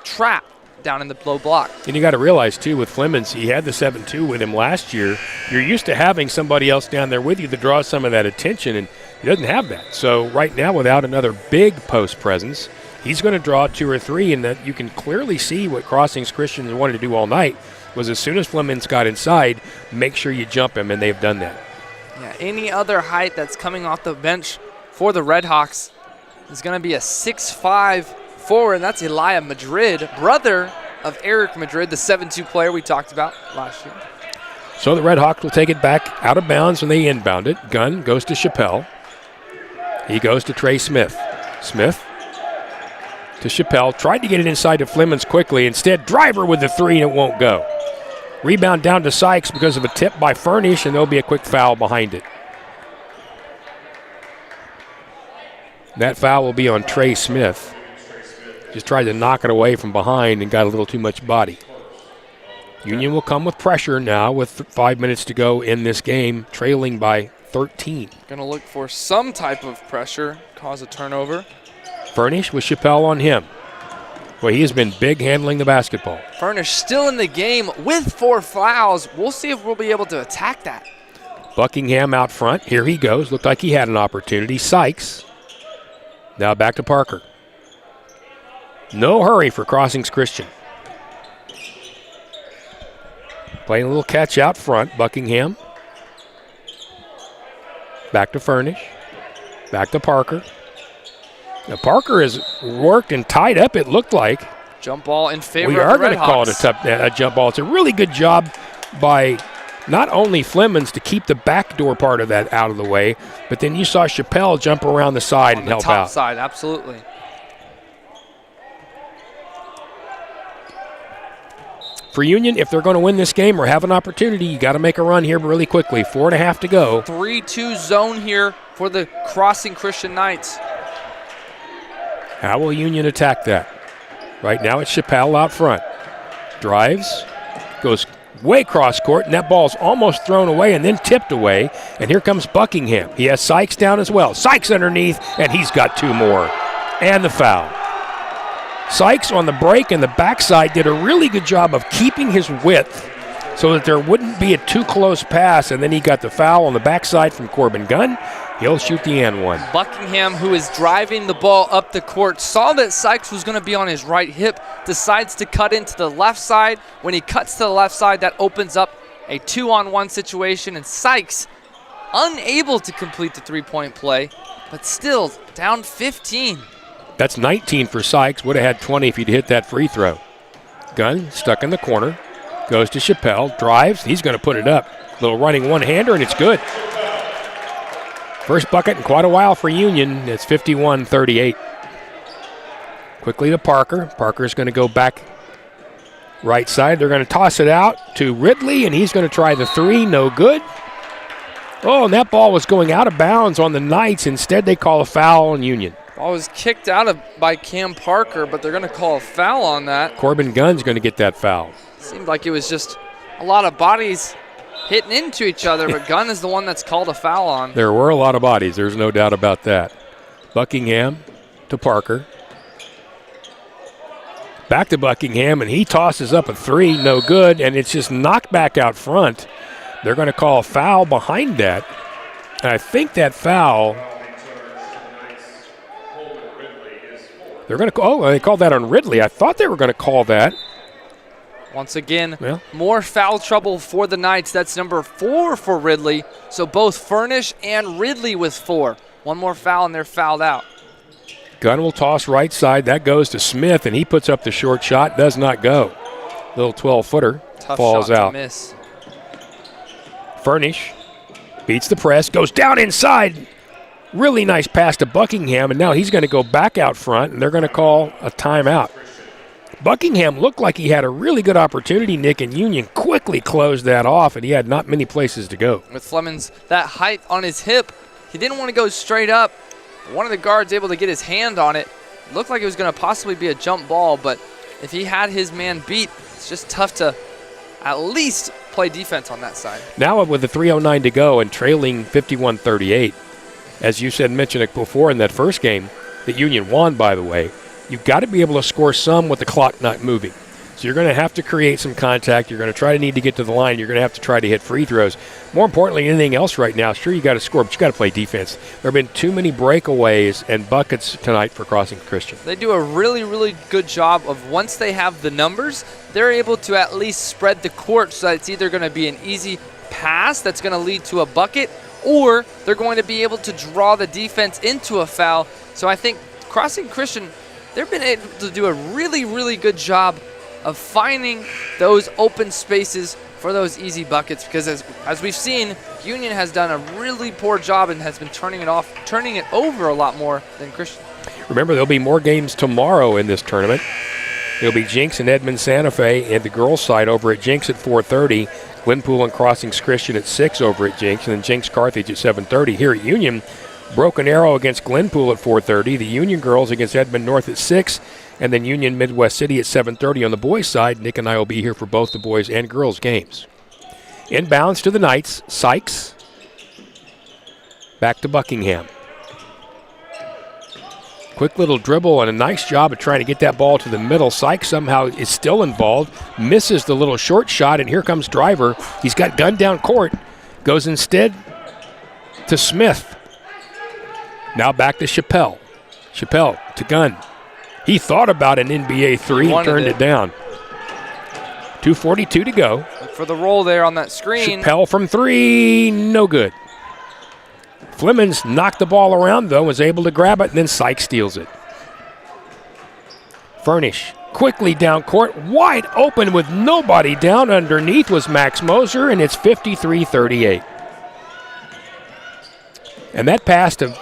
trap down in the low block. And you got to realize, too, with Flemings, he had the 7-2 with him last year. You're used to having somebody else down there with you to draw some of that attention, and he doesn't have that. So right now, without another big post presence, he's going to draw 2 or 3, and that you can clearly see what Crossings Christians wanted to do all night was as soon as Flemings got inside, make sure you jump him, and they've done that. Yeah, any other height that's coming off the bench for the Redhawks is going to be a 6'5" forward, and that's Elia Madrid, brother of Eric Madrid, the 7-2 player we talked about last year. So the Red Hawks will take it back out of bounds and they inbound it. Gunn goes to Chappelle. He goes to Trey Smith. Smith to Chappelle. Tried to get it inside to Flemons quickly. Instead, Driver with the three and it won't go. Rebound down to Sykes because of a tip by Furnish, and there'll be a quick foul behind it. That foul will be on Trey Smith. Just tried to knock it away from behind and got a little too much body. Union will come with pressure now with 5 minutes to go in this game, trailing by 13. Going to look for some type of pressure, cause a turnover. Furnish with Chappelle on him. Well, he has been big handling the basketball. Furnish still in the game with 4 fouls. We'll see if we'll be able to attack that. Buckingham out front. Here he goes. Looked like he had an opportunity. Sykes. Now back to Parker. No hurry for Crossings Christian. Playing a little catch out front. Buckingham. Back to Furnish. Back to Parker. Now Parker has worked and tied up, it looked like. Jump ball in favor We of are the Red going to call Hawks. it a jump ball. It's a really good job by not only Flemons to keep the backdoor part of that out of the way, but then you saw Chappelle jump around the side and help top out. side, absolutely. For Union, if they're going to win this game or have an opportunity, you got to make a run here really quickly. 4.5 to go. 3-2 zone here for the Crossing Christian Knights. How will Union attack that? Right now it's Chappelle out front. Drives, goes way cross court, and that ball's almost thrown away and then tipped away. And here comes Buckingham. He has Sykes down as well. Sykes underneath, and he's got 2 more. And the foul. Sykes on the break and the backside did a really good job of keeping his width so that there wouldn't be a too close pass, and then he got the foul on the backside from Corbin Gunn. He'll shoot the and one. Buckingham, who is driving the ball up the court, saw that Sykes was going to be on his right hip, decides to cut into the left side. When he cuts to the left side, that opens up a 2-on-1 situation, and Sykes unable to complete the three-point play, but still down 15. That's 19 for Sykes. Would have had 20 if he'd hit that free throw. Gunn stuck in the corner. Goes to Chappelle. Drives. He's going to put it up. Little running one-hander, and it's good. First bucket in quite a while for Union. It's 51-38. Quickly to Parker. Parker's going to go back right side. They're going to toss it out to Ridley, and he's going to try the three. No good. Oh, and that ball was going out of bounds on the Knights. Instead, they call a foul on Union. Ball was kicked out by Cam Parker, but they're going to call a foul on that. Corbin Gunn's going to get that foul. Seemed like it was just a lot of bodies hitting into each other, but Gunn is the one that's called a foul on. There were a lot of bodies. There's no doubt about that. Buckingham to Parker. Back to Buckingham, and he tosses up a three. No good, and it's just knocked back out front. They're going to call a foul behind that. And I think that foul, they're going to call, they called that on Ridley. I thought they were going to call that. Once again, more foul trouble for the Knights. That's number 4 for Ridley. So both Furnish and Ridley with 4. One more foul, and they're fouled out. Gunn will toss right side. That goes to Smith, and he puts up the short shot. Does not go. Little 12-footer falls shot out. To miss. Furnish beats the press, goes down inside. Really nice pass to Buckingham, and now he's going to go back out front, and they're going to call a timeout. Buckingham looked like he had a really good opportunity, Nick, and Union quickly closed that off, and he had not many places to go. With Flemons, that height on his hip, he didn't want to go straight up. One of the guards able to get his hand on it. Looked like it was going to possibly be a jump ball, but if he had his man beat, it's just tough to at least play defense on that side. Now with the 3:09 to go and trailing 51-38, as you said, mentioned it before in that first game that Union won, by the way, you've got to be able to score some with the clock not moving. So you're going to have to create some contact. You're going to try to need to get to the line. You're going to have to try to hit free throws. More importantly, anything else right now, sure, you got to score, but you got to play defense. There have been too many breakaways and buckets tonight for Crossing Christian. They do a really, really good job of once they have the numbers, they're able to at least spread the court so that it's either going to be an easy pass that's going to lead to a bucket, or they're going to be able to draw the defense into a foul. So I think Crossing Christian, they've been able to do a really, really good job of finding those open spaces for those easy buckets, because as we've seen, Union has done a really poor job and has been turning it over a lot more than Christian. Remember, there'll be more games tomorrow in this tournament. It'll be Jinx and Edmond Santa Fe and the girls' side over at Jinx at 4:30. Glenpool and Crossings Christian at 6 over at Jinx, and then Jinx Carthage at 7:30. Here at Union, Broken Arrow against Glenpool at 4:30. The Union girls against Edmond North at 6, and then Union Midwest City at 7:30 on the boys' side. Nick and I will be here for both the boys and girls games. Inbounds to the Knights. Sykes. Back to Buckingham. Quick little dribble and a nice job of trying to get that ball to the middle. Sykes somehow is still involved, misses the little short shot, and here comes Driver. He's got Gunn down court. Goes instead to Smith. Now back to Chappelle. Chappelle to Gunn. He thought about an NBA three and turned it down. 2:42 to go. Look for the roll there on that screen. Chappelle from three, no good. Flemons knocked the ball around, though, was able to grab it, and then Sykes steals it. Furnish quickly down court, wide open with nobody down. Underneath was Max Moser, and it's 53-38. And that pass to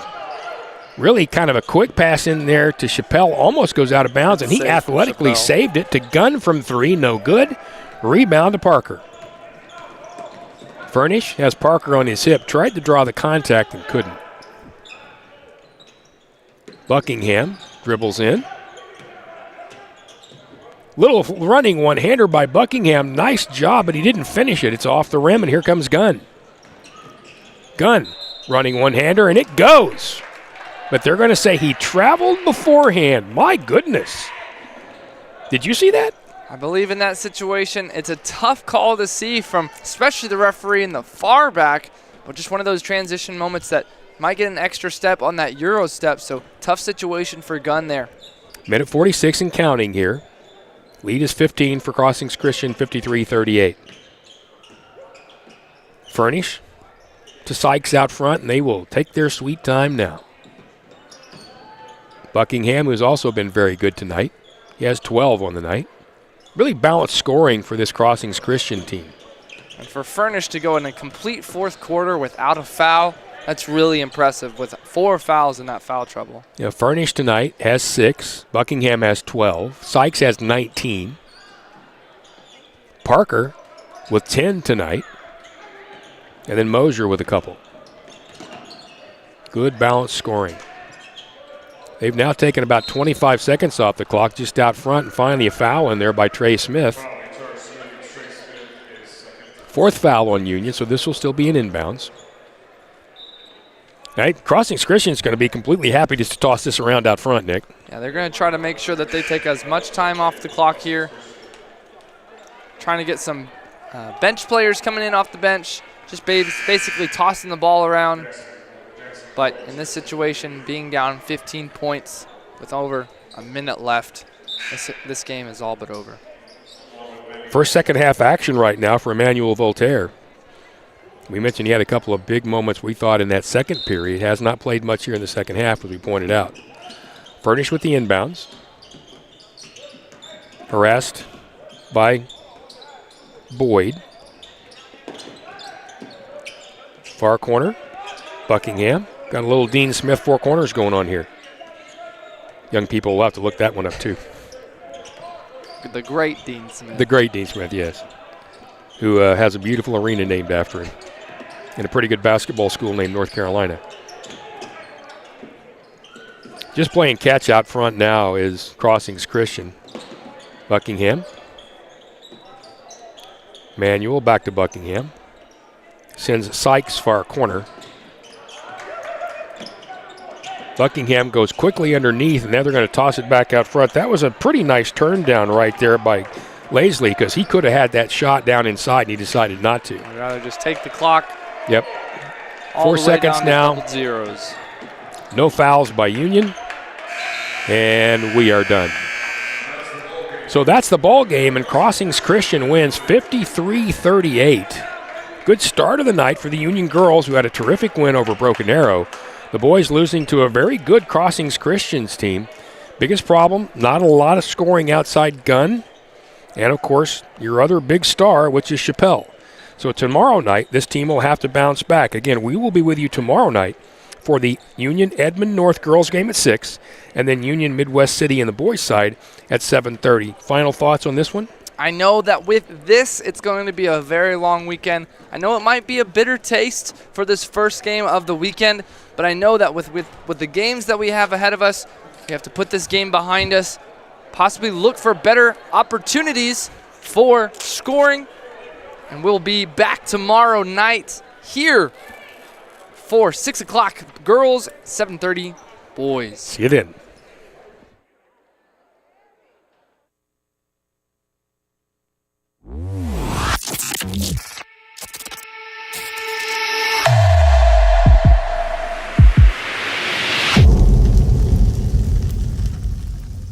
really kind of a quick pass in there to Chappelle almost goes out of bounds, and he athletically saved it to Gunn from three, no good. Rebound to Parker. Furnish has Parker on his hip, tried to draw the contact and couldn't. Buckingham dribbles in. Little running one-hander by Buckingham. Nice job, but he didn't finish it. It's off the rim, and here comes Gunn. Gunn running one-hander, and it goes. But they're going to say he traveled beforehand. My goodness. Did you see that? I believe in that situation, it's a tough call to see from especially the referee in the far back, but just one of those transition moments that might get an extra step on that Euro step, so tough situation for Gunn there. Minute 46 and counting here. Lead is 15 for Crossings Christian, 53-38. Furnish to Sykes out front, and they will take their sweet time now. Buckingham, who's also been very good tonight. He has 12 on the night. Really balanced scoring for this Crossings Christian team. And for Furnish to go in a complete fourth quarter without a foul, that's really impressive with 4 fouls in that foul trouble. Yeah, Furnish tonight has 6. Buckingham has 12. Sykes has 19. Parker with 10 tonight. And then Mosier with a couple. Good balanced scoring. They've now taken about 25 seconds off the clock just out front, and finally a foul in there by Trey Smith. 4th foul on Union, so this will still be an inbounds. All right, Crossings Christian is going to be completely happy just to toss this around out front, Nick. Yeah, they're going to try to make sure that they take as much time off the clock here. Trying to get some bench players coming in off the bench, just basically tossing the ball around. But in this situation, being down 15 points with over a minute left, this game is all but over. First second half action right now for Emmanuel Voltaire. We mentioned he had a couple of big moments we thought in that second period. Has not played much here in the second half, as we pointed out. Furnish with the inbounds. Harassed by Boyd. Far corner, Buckingham. Got a little Dean Smith 4 corners going on here. Young people will have to look that one up too. The great Dean Smith. The great Dean Smith, yes. Who has a beautiful arena named after him. And a pretty good basketball school named North Carolina. Just playing catch out front now is Crossings Christian. Buckingham. Manuel back to Buckingham. Sends Sykes far corner. Buckingham goes quickly underneath, and now they're going to toss it back out front. That was a pretty nice turn down right there by Lasley, because he could have had that shot down inside, and he decided not to. I'd rather just take the clock. Yep. All 4 the way seconds down now. to double zeros. No fouls by Union, and we are done. So that's the ball game, and Crossings Christian wins 53-38. Good start of the night for the Union girls, who had a terrific win over Broken Arrow. The boys losing to a very good Crossings Christians team. Biggest problem, not a lot of scoring outside Gunn. and, of course, your other big star, which is Chappelle. So tomorrow night, this team will have to bounce back. Again, we will be with you tomorrow night for the Union Edmond North girls game at 6, and then Union Midwest City in the boys' side at 7:30. Final thoughts on this one? I know that with this, it's going to be a very long weekend. I know it might be a bitter taste for this first game of the weekend, but I know that with the games that we have ahead of us, we have to put this game behind us, possibly look for better opportunities for scoring, and we'll be back tomorrow night here for 6 o'clock girls, 7:30 boys. See you then.